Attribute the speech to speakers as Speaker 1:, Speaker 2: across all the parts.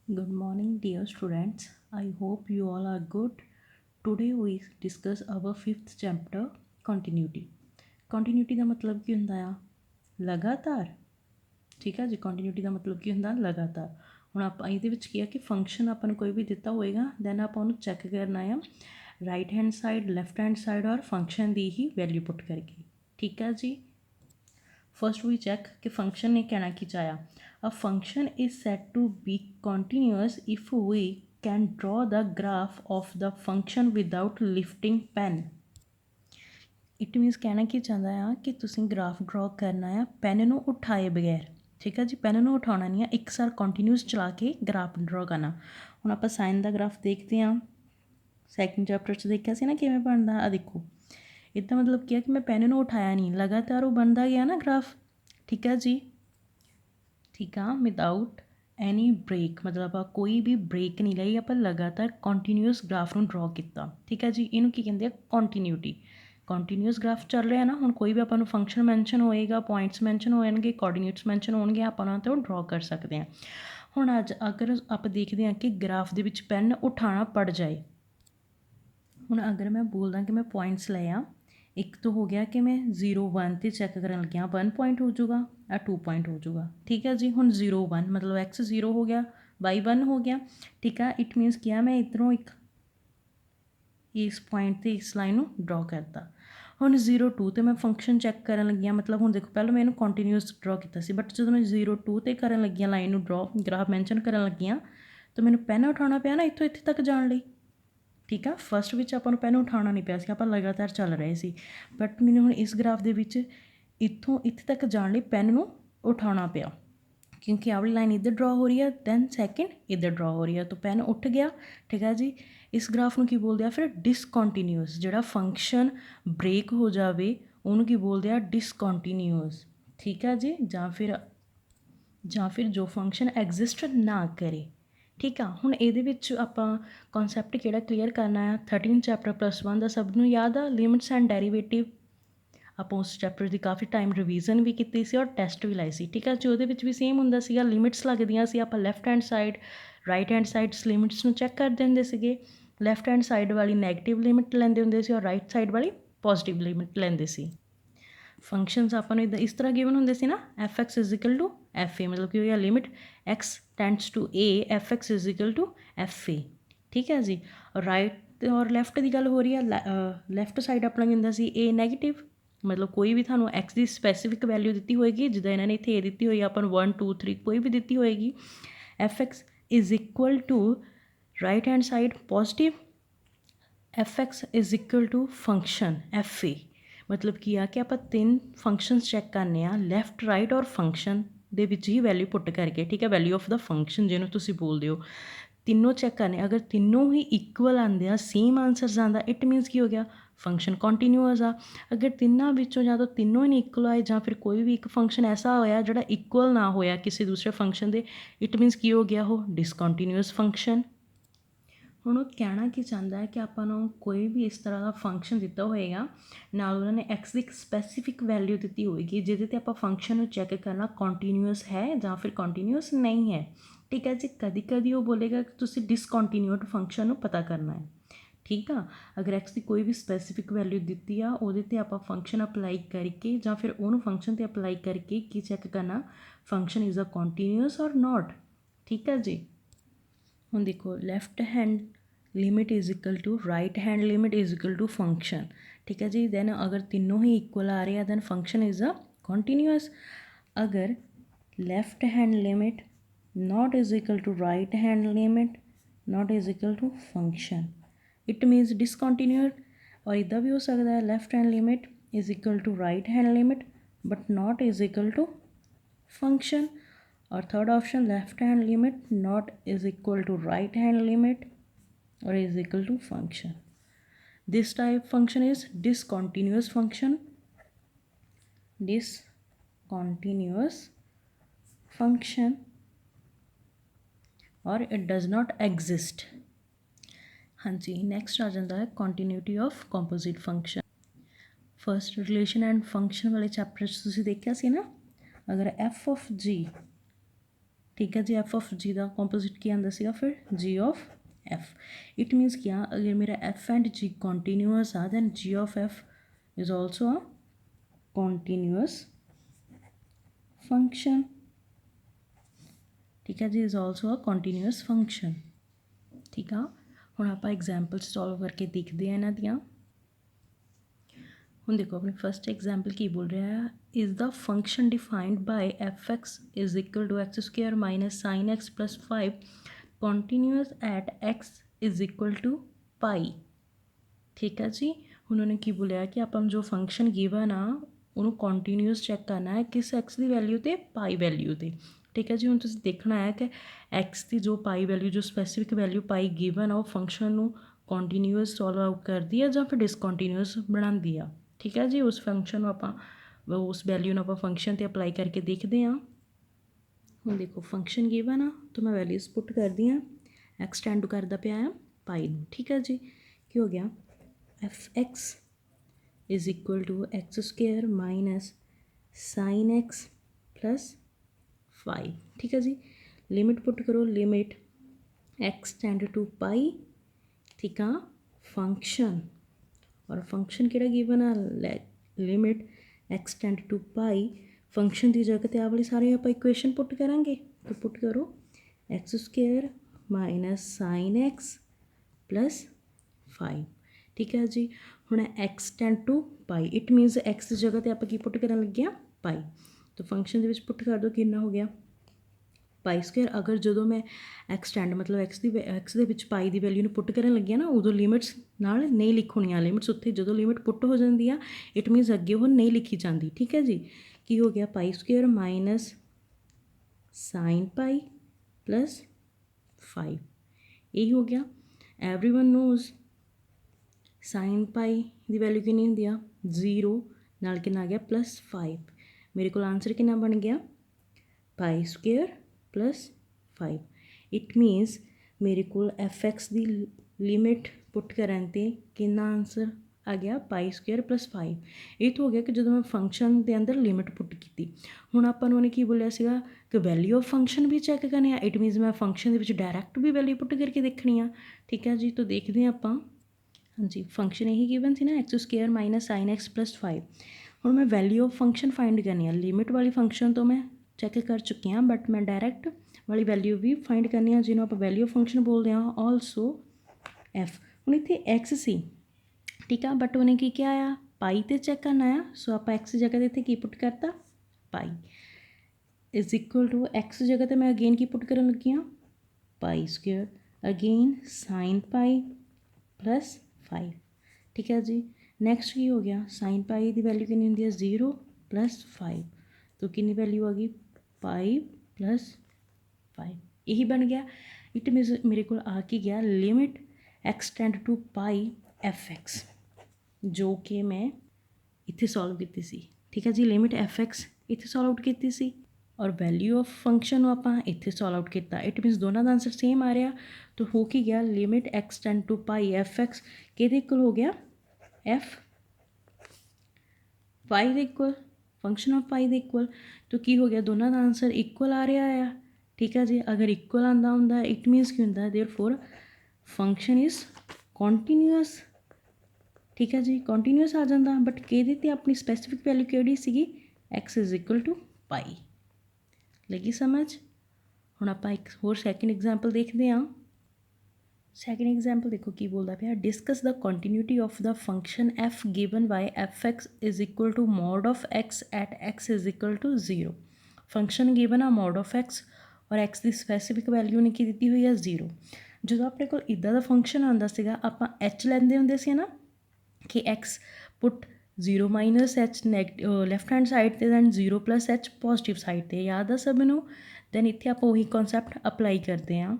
Speaker 1: Good morning, dear students. I hope you all are good. Today we discuss our fifth chapter, continuity. Continuity ਦਾ ਮਤਲਬ ਕੀ ਹੁੰਦਾ ਆ? ਲਗਾਤਾਰ। ਠੀਕ ਆ ਜੀ, continuity ਦਾ ਮਤਲਬ ਕੀ ਹੁੰਦਾ? ਲਗਾਤਾਰ। ਹੁਣ ਆਪਾਂ ਇਹਦੇ ਵਿੱਚ ਕੀ ਆ ਕਿ ਫੰਕਸ਼ਨ ਆਪਾਂ ਨੂੰ ਕੋਈ ਵੀ ਦਿੱਤਾ ਹੋਏਗਾ, ਦੈਨ ਆਪਾਂ ਉਹਨੂੰ ਚੈੱਕ ਕਰਨਾ ਆ right hand side, left hand side ਔਰ ਫੰਕਸ਼ਨ ਦੀ ਹੀ ਵੈਲਿਊ ਪੁੱਟ ਕਰਕੇ। ਠੀਕ ਆ ਜੀ। First we check कि function ने कहना की चाया। A function is said to be continuous if we can draw the graph of the function without lifting pen। It मीनस कहना की चाहता है कि तुसीं ग्राफ ड्रॉ करना है पेन नूं उठाए बगैर। ठीक है जी, पेन नूं उठाना नहीं है, एक सार कंटिन्यूस चला के ग्राफ ड्रॉ करना। हुण आपां साइन का ग्राफ देखते हैं, सैकेंड चैप्टर च देखा सी ना किवें बनदा। आ देखो इसका मतलब क्या कि मैं पेन नूं उठाया नहीं, लगातार वो बनता गया ना ग्राफ। ठीक है जी। ठीक है, विदाउट एनी ब्रेक, मतलब आप कोई भी ब्रेक नहीं लाई, आप लगातार कंटिन्यूस ग्राफ नूं ड्रॉ किया। ठीक है जी, इनू की कहते हैं कंटिन्यूटी। कंटिन्यूस ग्राफ चल रहा है ना, हुण कोई भी आपको फंक्शन मैंशन होएगा, पॉइंट्स मैंशन होएंगे, कोऑर्डिनेट्स मैंशन होणगे, आप तो ड्रॉ कर सकते हैं। हुण अज अगर आप देखते हैं कि ग्राफ दे विच पेन उठाना पड़ जाए, हुण अगर मैं बोलदा कि मैं पॉइंट्स ले आ, एक तो हो गया कि मैं 0 1 तो चैक करन लग्या 1 पॉइंट हो जाऊगा, 2 पॉइंट हो जाऊगा। ठीक है जी। हुण 0 1 मतलब x 0 हो गया, y 1 हो गया। ठीक है, इट मीनस क्या मैं इधरों एक इस पॉइंट से इस लाइन में ड्रॉ करता। हुण 0 2 तो मैं फंक्शन चैक करन लगी, मतलब हुण देखो पहले मैं इनू कंटिन्यूस ड्रॉ किया सी, बट जो मैं 0 2 तो करन लगी लाइन में ड्रॉ, ग्राफ मैंशन करन लगी, तो मैंने पेन उठाना पिया ना इत्थों इत्थे तक जाण लई। ठीक है, फस्ट विच आपां नूं पेन उठाना नहीं पिया सी, आपां लगातार चल रहे सी, बट मैंने हुण इस ग्राफ दे विच इत्थों इत्थे तक जाण लई पेन नूं उठाना पिया, क्योंकि आ वाली लाइन इधर ड्रॉ हो रही है, दैन सैकेंड इधर ड्रॉ हो रही है, तो पेन उठ गया। ठीक है जी। इस ग्राफ नूं की बोलते हैं फिर डिसकॉन्टीन्यूअस, जिहड़ा फंक्शन ब्रेक हो जाए उन्होंने की बोलते हैं डिसकॉन्टीन्यूअस। ठीक है जी, ਜਾਂ ਫਿਰ ਜੋ फंक्शन एग्जिस्ट ना करे। ठीक है, हुण इहदे विच आपां कॉन्सैप्ट किहड़ा क्लीयर करना है, 13 चैप्टर +1 का सब नूं याद आ, लिमिट्स एंड डेरीवेटिव। आपां उस चैप्टर की काफ़ी टाइम रिवीजन भी की सी और टैसट भी लाए सी। ठीक है जी, उहदे विच भी सेम हुंदा सीगा, लिमिट्स लगदियां सी, आपां left hand side right hand side limits नूं चैक करदे हुंदे सीगे। लैफ्ट हैंड साइड वाली नैगेटिव लिमिट लैंदे हुंदे सी और राइट साइड वाली पॉजिटिव लिमिट लैंदे सी। फंक्शनस अपन इस तरह गिवन होंगे सी ना, F X is equal to F A, मतलब कि हो limit X tends to A, F X is equal to F A. ठीक है जी। राइट और लैफ्ट की गल हो रही है, लैफ्ट साइड अपना कहता सी ए नैगेटिव, मतलब कोई भी थानू एक्स की स्पैसीफिक वैल्यू दी होएगी, जिदा इन्होंने इतने ए दी हुई अपन 1 2 3 कोई भी दी होएगी। F x is equal to right hand side positive, F x is equal to function F A, मतलब की आ कि आप 3 फंक्शनस चैक करने आ, लैफ्ट राइट और फंक्शन दे विच ही वैल्यू पुट करके। ठीक है, वैल्यू ऑफ द फंक्शन जिन्होंने तुसीं बोलते हो, तीनों चैक करने, अगर तीनों ही इक्वल आते हैं, सेम आंसरस आता, इट मीनस की हो गया फंक्शन कॉन्टीन्यूअस आ। अगर तिन्हों विचों या तो तीनों ही नहीं इक्वल आए, या फिर कोई भी एक फंक्शन ऐसा होया जोड़ा इक्वल ना होया किसी दूसरे फंक्शन के, इट मीनस की हो गया वो डिसकॉन्टीन्यूअस फंक्शन। ਹੁਣ ਉਹ ਕਹਿਣਾ ਕੀ ਚਾਹੁੰਦਾ ਹੈ ਕਿ ਆਪਾਂ ਨੂੰ ਕੋਈ ਵੀ ਇਸ ਤਰ੍ਹਾਂ ਦਾ ਫੰਕਸ਼ਨ ਦਿੱਤਾ ਹੋਏਗਾ, ਨਾਲ ਉਹਨਾਂ ਨੇ ਐਕਸ ਦੀ ਇੱਕ ਸਪੈਸੀਫਿਕ ਵੈਲਿਊ ਦਿੱਤੀ ਹੋਏਗੀ, ਜਿਹਦੇ 'ਤੇ ਆਪਾਂ ਫੰਕਸ਼ਨ ਨੂੰ ਚੈੱਕ ਕਰਨਾ ਕੰਟੀਨਿਊਅਸ ਹੈ ਜਾਂ ਫਿਰ ਕੰਟੀਨਿਊਅਸ ਨਹੀਂ ਹੈ। ਠੀਕ ਹੈ ਜੀ। ਕਦੀ ਕਦੀ ਉਹ ਬੋਲੇਗਾ ਕਿ ਤੁਸੀਂ ਡਿਸਕੰਟੀਨਿਊਡ ਫੰਕਸ਼ਨ ਨੂੰ ਪਤਾ ਕਰਨਾ ਹੈ। ਠੀਕ ਆ, ਅਗਰ ਐਕਸ ਦੀ ਕੋਈ ਵੀ ਸਪੈਸੀਫਿਕ ਵੈਲਿਊ ਦਿੱਤੀ ਆ, ਉਹਦੇ 'ਤੇ ਆਪਾਂ ਫੰਕਸ਼ਨ ਅਪਲਾਈ ਕਰਕੇ ਜਾਂ ਫਿਰ ਉਹਨੂੰ ਫੰਕਸ਼ਨ 'ਤੇ ਅਪਲਾਈ ਕਰਕੇ ਕੀ ਚੈੱਕ ਕਰਨਾ, function is a continuous or not. ਠੀਕ ਹੈ ਜੀ। ਹੁਣ देखो left hand limit is equal to right hand limit is equal to function. ठीक है जी। दैन अगर तीनों ही इक्वल आ रहे हैं then function is a continuous. अगर left hand limit not is equal to right hand limit not is equal to function, it means discontinued. और इदा भी हो सकता है left hand limit is equal to right hand limit but not is equal to function. और third option left hand limit not is equal to right hand limit और is equal to function. This type function is डिसकॉन्टीन्यूअस function, डिसकॉन्टीन्यूअस function और it does not exist. हाँ जी, next आ जाता है continuity of composite function. First relation and function वाले chapter तुसीं देखिया सी ना, अगर एफ ऑफ जी ठीक है जी। एफ ऑफ जी का कंपोजिट की आंदा सीगा फिर g of f. It means क्या, अगर मेरा एफ एंड जी कॉन्टीन्यूअस आ then g of f is also a continuous function. ठीक है जी, is also a continuous function. ठीक है, हुण आपां एग्जाम्पल्स सॉल्व करके देखते हैं इन्हां दियां। ਹੁਣ देखो अपनी फर्स्ट एग्जाम्पल की बोल रहा है, is the function defined by F x is equal to x square minus sine x plus 5 continuous at x is equal to pi. ठीक है जी, उन्होंने की बोलिया कि आप जो फंक्शन गिवन आ उन्होंने कॉन्टीन्यूअस चैक करना है किस एक्स की वैल्यू तो पाई वैल्यू तो। ठीक है जी, हूँ तुम देखना है कि एक्स की जो पाई वैल्यू जो स्पैसीफिक वैल्यू पाई गिवन आ वो फंक्शन कॉन्टीन्यूअस सॉल्व आउट करती है या फिर डिसकॉन्टीन्यूअस बनाती है। ठीक है जी, उस फंक्शन आप उस वैल्यू आप फंक्शन पर अपलाई करके देखते हैं। हम देखो फंक्शन गिवन आ तो मैं वैल्यूज़ पुट कर दी हाँ, एक्स टेंड करता पाया है पाई। ठीक है जी, की हो गया f x is equal to x square minus sine x plus 5। ठीक है जी, लिमिट पुट करो, limit x tend to pi. ठीक है, फंक्शन और फंक्शन किहड़ा गिवन आ limit x tend to pi. Function की जगह तो आ वाली सारे आप इक्वेशन पुट करांगे, तो पुट करो X square minus sine x plus 5। ठीक है जी, हुण X tend to pi it means X की जगह तो आप की पुट करन लगे हाँ पाई, तो फंक्शन के पुट कर दो कितना हो गया पाई स्क्वेयर। अगर जो मैं एक्स टेंड मतलब एक्स के पाई की वैल्यू पुट करन लगी ना उदों लिमिट्स नाल नहीं लिखणियां, लिमिट्स उत्थे जो लिमिट पुट हो जाती है इट मीनस अगे वो नहीं लिखी जाती। ठीक है जी, की हो गया पाई square minus sign pi plus 5, यही हो गया। एवरीवन नोज साइन पाई की वैल्यू कितनी होंदी आ 0 नाल कितना आ गया प्लस 5। मेरे को आंसर कितना बन गया पाई स्क्वेयर प्लस 5। इट मीनस मेरे को एफ एक्स की लिमिट पुट करन ते कितना आंसर आ गया पाई स्क्वेयर प्लस 5। ये तो हो गया कि जो मैं फंक्शन के अंदर लिमिट पुट की। हुण आपां नूं की बोलिया सीगा कि वैल्यू ऑफ फंक्शन भी चैक करनी है, इट मीनस मैं फंक्शन के डायरैक्ट भी वैल्यू पुट करके देखनी आ। ठीक है जी, तो देखते हैं आपां। हाँ जी, फंक्शन यही गिवन थी ना x square minus sine x plus 5। हुण मैं वैल्यू ऑफ फंक्शन फाइंड करनी है, लिमिट वाली फंक्शन तो मैं चैक कर चुकी हाँ बट मैं डायरैक्ट वाली वैल्यू भी फाइंड करनी है जिन्होंने आप वैल्यू ऑफ फंक्शन बोलते हैं ऑलसो एफ। हुण इत्थे एक्स सी ठीक है बट उन्हें की क्या आया पाई तो चैक करना आया, सो आप एक्स जगह इतने की पुट करता pi is equal to X जगह तो मैं अगेन की पुट कर लगी हाँ pi square again sine pi plus 5। ठीक है जी, नैक्सट की हो गया साइन पाई की वैल्यू कितनी होंगी है 0 प्लस 5, तो कितनी वैल्यू आ गई पाई प्लस 5, यही बन गया। इट मीनस मेरे को आके गया limit x tend to pi F X जो कि मैं इत्थे सॉल्व की सी। ठीक है जी, लिमिट एफ एक्स इत्थे सॉल्व आउट की सी और वैल्यू ऑफ फंक्शन आप इत्थे सॉल्व आउट किया। इट मीनस दोनों का आंसर सेम आ रहा, तो हो की गया limit x tend to pi F X कि इक्वल हो गया एफ पाई के इक्वल फंक्शन ऑफ पाई के इक्वल। तो की हो गया दोनों का आंसर इक्वल आ रहा है। ठीक है जी, अगर इक्वल आता होंगे इट मीनस की होंगे देयरफॉर फंक्शन इज़ कॉन्टीन्यूअस। ठीक है जी, कॉन्टीन्यूअस आ जाता बट कि अपनी स्पैसीफिक वैल्यू कि सी एक्स इज इक्वल टू पाई। लगी समझ। हुण आपां एक होर सैकेंड एग्जाम्पल देखते हैं। सैकेंड एग्जाम्पल देखो की बोलता पाया discuss the continuity of the function F given by F x is equal to mod of X at x is equal to 0। Function given आ मॉड ऑफ एक्स और X की specific value ने की दी हुई है 0। जो अपने को इदा का फंक्शन आता सीगा आपां एच लैंदे हुंदे सी ना कि x put 0 minus h left hand side ते then 0 plus h positive side ते याद है सब नूं। दैन इत्थे आप वही कॉन्सैप्ट अपलाई करते हैं।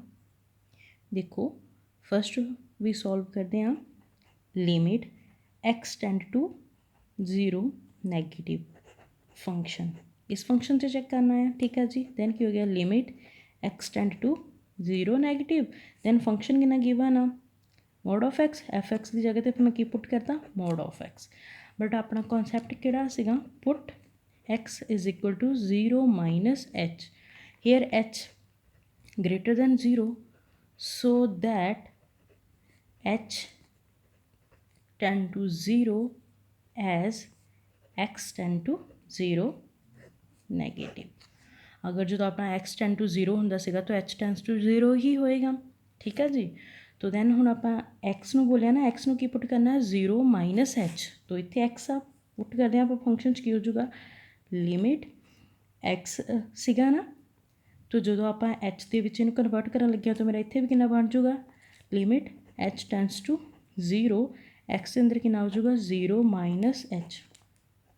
Speaker 1: देखो फर्स्ट भी सॉल्व करते हैं limit x tend to 0 negative function, इस फंक्शन से चेक करना है। ठीक है जी, दैन की हो गया limit x tend to 0 negative then function कितना गिवन आ mod of x f x की जगह पर मैं की पुट करता मॉड ऑफ एक्स बट अपना कॉन्सैप्ट किहड़ा सीगा put x is equal to 0 minus h. Here h greater than 0 so that h tend to 0 as x tend to 0 negative. अगर जो अपना x टेंड टू 0 ਹੁੰਦਾ ਸੀਗਾ तो h टेंड्स टू 0 ही होएगा। ठीक है जी। तो दैन हुण आपां x नूं बोलिया ना, x नूं की पुट करना है 0 माइनस h, तो इत्थे x आ पुट करदे आपां फंक्शन च की हो जाऊगा लिमिट x सीगा ना, तो जो आपां h दे विच इहनूं कन्वर्ट करन लगे तो मेरा इत्थे भी कितना बन जाऊगा limit h tends to 0 x के अंदर कितना हो जाऊगा 0 माइनस h।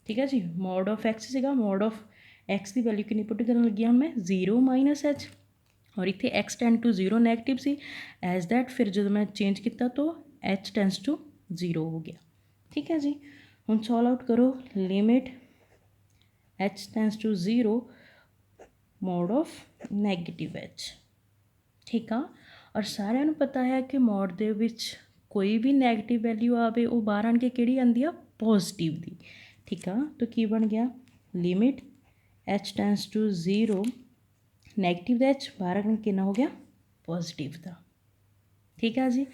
Speaker 1: ठीक है जी। मॉड ऑफ x सीगा, मॉड ऑफ x की वैल्यू कितनी पुट करन लगी हूँ मैं 0 माइनस h, और इतने x टेंड टू 0 नैगेटिव सी एज दैट फिर जो मैं चेंज किया तो h टेंड्स टू 0 हो गया। ठीक है जी। हुण सॉल्व आउट करो limit h tends to 0 mod of negative h। ठीक आ। और सारिਆਂ ਨੂੰ पता है कि मॉड ਦੇ ਵਿੱਚ कोई भी नैगेटिव वैल्यू आवे वो बाहर आण के किहड़ी आंदी आ पॉजिटिव दी। ठीक आ। तो की बन गया limit h tends to 0 negative का h बाहर आके कितना हो गया पॉजिटिव का। ठीक है जी।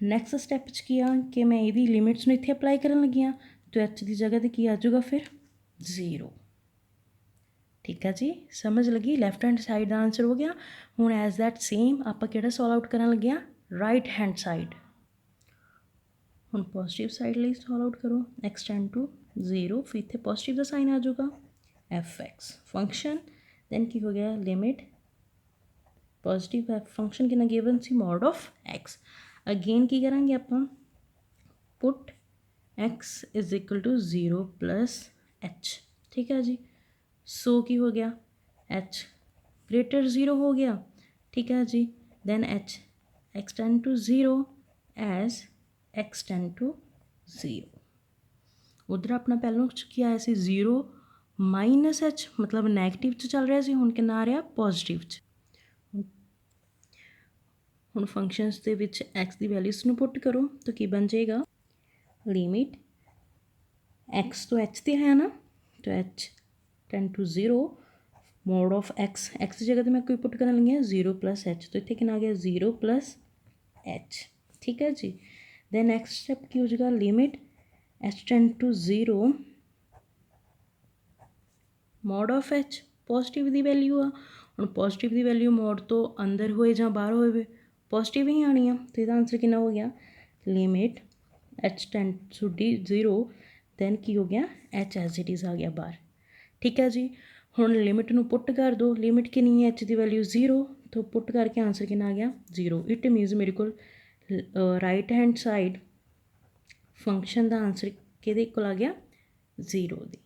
Speaker 1: नैक्सट स्टैप की आ कि मैं यदि लिमिट्स में इत्थे अप्लाई करन लगी हाँ तो h की जगह पर की आ जाऊगा फिर 0। ठीक है जी। समझ लगी। लैफ्ट हैंड साइड का आंसर हो गया। हुण एज दैट सेम आप किहड़ा सॉल्व आउट करन लगे हाँ राइट हैंड साइड। हुण पॉजिटिव साइड लिए सॉल्व आउट करो x टेंड टू 0 फिर इत्थे पॉजिटिव का साइन आ जाऊगा f(x) फंक्शन दैन की हो गया लिमिट पॉजिटिव f फंक्शन कितना गिवन सी मॉड ऑफ x। अगेन की करांगे आप put x is equal to 0 plus h। ठीक है जी। सो की हो गया h ग्रेटर 0 हो गया। ठीक है जी। Then h x tend to 0 as x tend to 0। उधर अपना पहलों की आया सी 0 माइनस h मतलब नैगेटिव च चल रहा सी, हुण कितना आ रहा पॉजिटिव च। हुण फंक्शनस दे विच x की वैल्यूज नूं पुट करो तो की बन जाएगा लिमिट x तो h ते है ना, तो h tend to 0 mod of x की जगह तो मैं कोई पुट करने लगी हाँ 0 प्लस h, तो इतने कितना आ गया 0 प्लस h। ठीक है जी। दैन नेक्स्ट स्टेप की हो जाएगा limit h tend to 0 mod of h positive की वैल्यू आ। हुण पॉजिटिव की वैल्यू मॉड तो अंदर होए जां बाहर होए पॉजिटिव ही आनी आ, तो इसका आंसर कितना हो गया limit h tend to 0 then की हो गया h एज इट इज़ आ गया बाहर। ठीक है जी। हुण लिमिट नूं पुट कर दो, लिमिट कितनी है h की वैल्यू 0, तो पुट करके आंसर कितना आ गया 0। इट मीनस मेरे को राइट हैंड साइड फंक्शन का आंसर किहदे कोल आ गया 0 दी।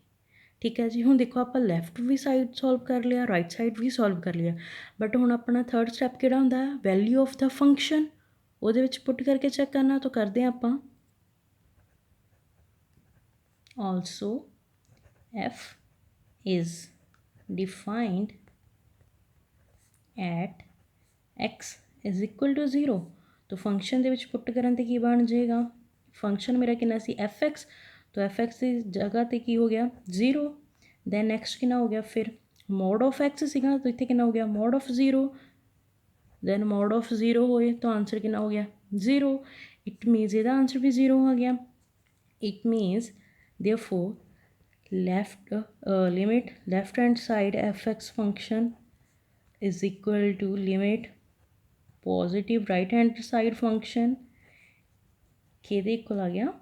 Speaker 1: ठीक है जी। हुण देखो आप लैफ्ट भी साइड सॉल्व कर लिया, राइट साइड भी सॉल्व कर लिया, बट हुण अपना थर्ड स्टैप किहड़ा हुंदा है वैल्यू ऑफ द फंक्शन उहदे विच पुट करके चैक करना। तो करते हैं आपां also f is defined at x is equal to 0, तो फंक्शन दे विच पुट करन ते की बन जाएगा फंक्शन मेरा कितना सी f(x), तो f(x) की जगह ते की हो गया 0। दैन नैक्सट कितना हो गया फिर मॉड ऑफ x सीगा, तो इत्थे कितना हो गया mod of 0। Then mod of 0 होए तो आंसर कितना हो गया 0। इट मीनस इसका आंसर भी 0 हो गया। It मीनस therefore left limit left hand side f(x) function is equal to limit positive right hand side function किहदे इक्वल आ गया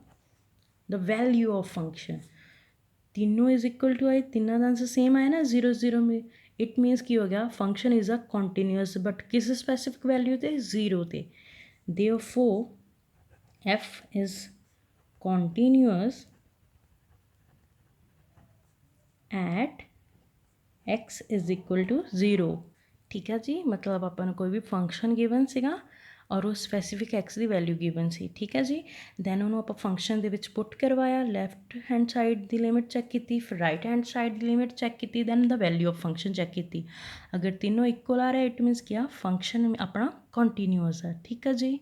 Speaker 1: द वैल्यू ऑफ फंक्शन। तीनों इज इक्वल टू आए, तीनों का आंसर सेम आया ना 0 0 में। इट मीनस की हो गया function is a continuous but किस स्पैसिफिक वैल्यू ते 0 ते। Therefore f is continuous at x is equal to 0। ठीक है जी। मतलब अपन कोई भी फंक्शन गिवन सीगा और वो स्पैसीफिक x की वैल्यू गिवन सी। ठीक है जी। दैन उन्होंने आप फंक्शन दे विच पुट करवाया, लैफ्ट हैंड साइड की लिमिट चैक की, फिर राइट हैंड साइड की लिमिट चैक की, then the value of function check की। अगर तीनों इक्वल आ रहा है इट मीनस क्या फंक्शन अपना कॉन्टीन्यूअस है। ठीक है जी।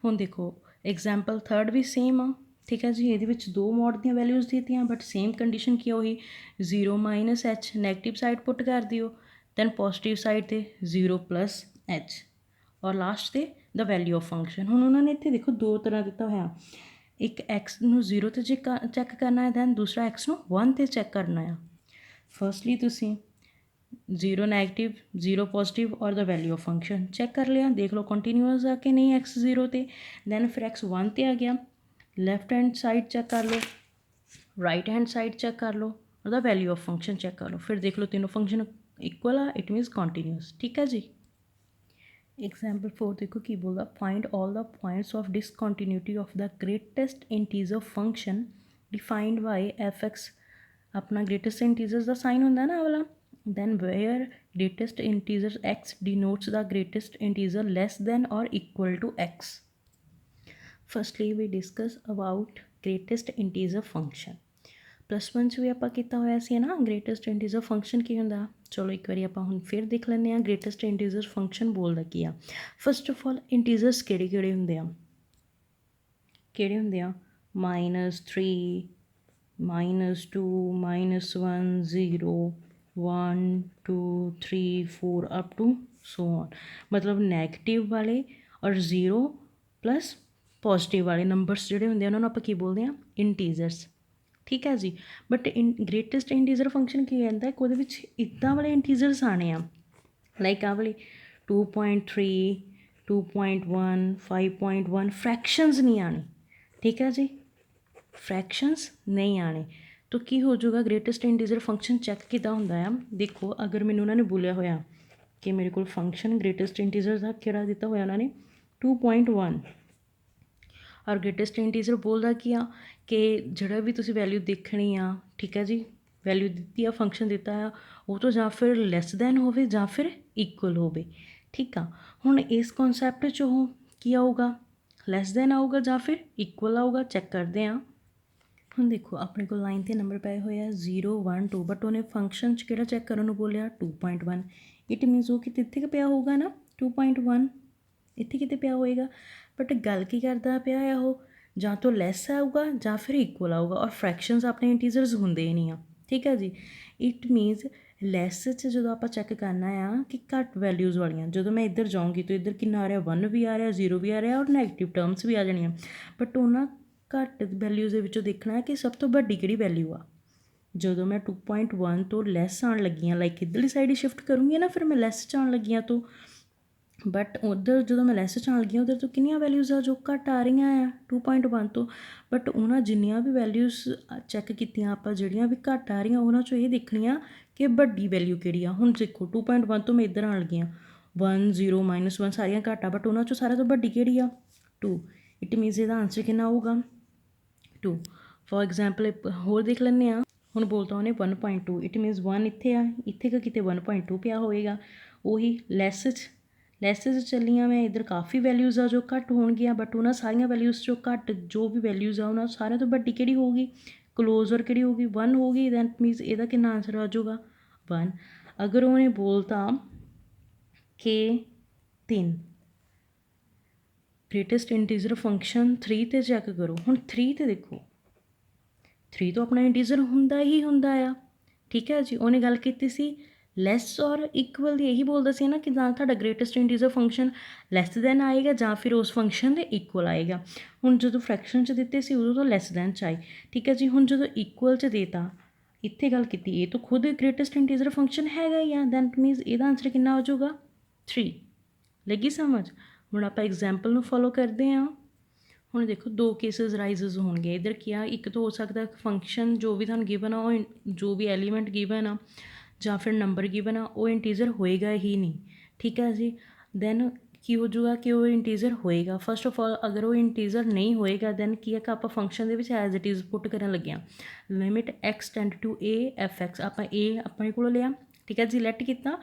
Speaker 1: हुण देखो एग्जाम्पल थर्ड भी सेम आ। ठीक है जी। ये दो mod the values the but same condition की हुई 0 minus h negative side put कर दियो, दैन पॉजिटिव साइड ते 0 प्लस एच और लास्ट ते द वैल्यू ऑफ फंक्शन। हुण उन्होंने इत्थे देखो दो तरह दिता होया, एक एक्स नूं 0 ते चैक करना है, दैन दूसरा एक्स नूं 1 ते चैक करना है। फर्स्टली तुसीं 0 नैगेटिव 0 पॉजिटिव और the value of function check कर लिया, देख लो कंटीन्यूअस आ कि नहीं एक्स 0 ते, दैन फिर एक्स 1 ते आ गया, लैफ्ट हैंड साइड चैक कर लो, राइट हैंड साइड चैक कर लो और the value of function check कर लो, फिर देख लो तीनों फंक्शन इक्वल आ, इट मीनस कॉन्टीन्यूअस। ठीक है जी। एग्जाम्पल 4 देखो की बोलता, find all the points of discontinuity of the greatest integer function defined by F x. अपना ग्रेटेस्ट इंटीजर्स का साइन होंगे ना वाला, then where greatest integer x denotes the greatest integer less than or equal to x. Firstly we discuss about greatest integer function। +1 च भी आपां कीता होया सी ना greatest integer function की हुंदा। चलो एक बारी आपां हुण फिर देख लैंदे आ greatest integer function बोलदा की आ। फर्स्ट ऑफ ऑल इंटीजर्स किहड़े किहड़े हुंदे आ, किहड़े हुंदे आ, -3 -2 -1 0 1 2 3 4 अप टू सो ऑन। मतलब नैगेटिव वाले और 0 प्लस पॉजिटिव वाले नंबर्स जोड़े होंगे उन्होंने आप बोलते हैं इंटीजर्स। ठीक है जी। बट ग्रेटेस्ट इंटीजर फंक्शन की कहता है कि इदा वाले इंटीजर्स आने आ, लाइक आ वाले 2.3 2.1 5.1 फ्रैक्शंस नहीं आने। ठीक है जी, फ्रैक्शंस नहीं आने। तो की हो जाएगा ग्रेटेस्ट इंटीजर फंक्शन चैक किदा हुंदा है। देखो अगर मैंने उन्होंने बोलिया होया कि मेरे को फंक्शन ग्रेटेस्ट इंटीजर का किहड़ा दिता होया उन्होंने 2.1 और ग्रेटेस्ट इंटीजर बोलदा की आ कि जिहड़ा भी तुसीं वैल्यू देखनी आ, ठीक है जी, वैल्यू दी आ फंक्शन दिता है वो तो जां फिर लैस दैन होवे जां फिर इक्वल होवे। ठीक आ, हुण इस कॉन्सैप्ट च ओह की आऊगा, लैस दैन आऊगा जां फिर इक्वल आऊगा। चैक करते हैं। हुण देखो अपने को लाइन ते नंबर पाए हुए आ 0 1 2 बट उन्हें फंक्शन च किहड़ा चैक करन नूं बोलिया 2.1। इट मीनस वो किते इत्थे पिया होगा ना 2.1 इत्थे किते पिया होएगा। बट गल की करदा पिया है वो, जां तो लैस आऊगा जां फिर इक्वल आऊगा और फ्रैक्शनस अपने इंटीजर्स हुंदे ही नहीं आ। ठीक है जी। इट मीनस लैस च जो आप चैक करना आ कि घट वैल्यूज़ वालियां, जो मैं इधर जाऊँगी तो इधर कितना आ रहा 1 भी आ रहा 0 भी आ रहा और नैगेटिव टर्म्स भी आ जानियां। बट उन्हां घट वैल्यूज़ दे विचों देखना है कि सब तो वड्डी किहड़ी वैल्यू आ। जो मैं 2.1 तो लैस आउण लगी हाँ, लाइक इधरली साइड ही शिफ्ट करूँगी ना, फिर मैं लैस च आउण लगी हाँ तो, बट उधर जो मैं लैस च आउण लगी उधर तो कितनियां वैल्यूज़ आ जो घट आ रही हैं 2.1 तो। बट उन्हां जिन्नियां भी वैल्यूज़ चैक कीतियां आपां जिहड़ियां भी घट आ रही उन्हां चों ये देखनियां कि वड्डी वैल्यू किहड़ी आ। हुण देखो 2.1 तो मैं इधर आउण लगी हाँ 1 0 -1 सारियां घट आ, बट उन्हां चों सारियां तो वड्डी किहड़ी आ 2। इट मीनस इहदा आंसर कितना होगा 2। फॉर एग्जाम्पल होर देख लैंदे आ, हुण बोलता उन्हें 1.2 इट मीनस 1 इत्थे आ, इत्थे का किते 1.2 पिया होएगा। ਉਹੀ ਲੈਸ ਚੱਲੀਆਂ ਮੈਂ इधर काफ़ी वैल्यूज़ आ जो घट होणगीਆਂ, बट उन्हां सारियां वैल्यूज़ चों घट जो भी वैल्यूज़ आ उन्हां सारियां तो वड्डी किहड़ी होगी, क्लोजर किहड़ी होगी 1 होगी। दैट मीनस इहदा कितना आंसर आ जाऊगा 1। अगर उन्हें बोलता कि 3 ग्रेटेस्ट इंटीजर फंक्शन 3 ते चैक करो। हुण 3 ते देखो 3 तो अपना इंटीजर हुंदा ही हुंदा आ। ठीक है जी। उन्हें गल कीती सी लैस और इक्वल दी, यही बोलदा सी ना कि जां तुहाडा greatest integer function less then आएगा जां फिर उस फंक्शन दे इक्वल आएगा। हुण जदों फ्रैक्शन च दित्ते सी उदों तो लैस दैन च आई। ठीक है जी। हुण जदों इक्वल च देता इत्थे गल कीती ये तो खुद ग्रेटेस्ट इंटीजर फंक्शन हैगा ही आ, दैट मीनस इहदा आंसर कितना हो जाऊगा 3। लगी समझ। हुण आपां एग्जाम्पल नूं फॉलो करदे हाँ। हुण देखो दो केसिस राइजिज होणगे, इधर क्या एक तो हो सकता फंक्शन जो भी तुहानूं गिवन आ जो भी एलीमेंट गिवन आ जां फिर नंबर गिवन आ वो इंटीजर होएगा ही नहीं। ठीक है जी। दैन की हो जाऊगा कि वो इंटीजर होएगा। फर्स्ट ऑफ ऑल अगर वो इंटीजर नहीं होएगा दैन की है कि आप फंक्शन दे which as it is put करन लगे हाँ, limit x tend to a f x आपां a अपने कोलों लिया। ठीक है जी। लैट कितना,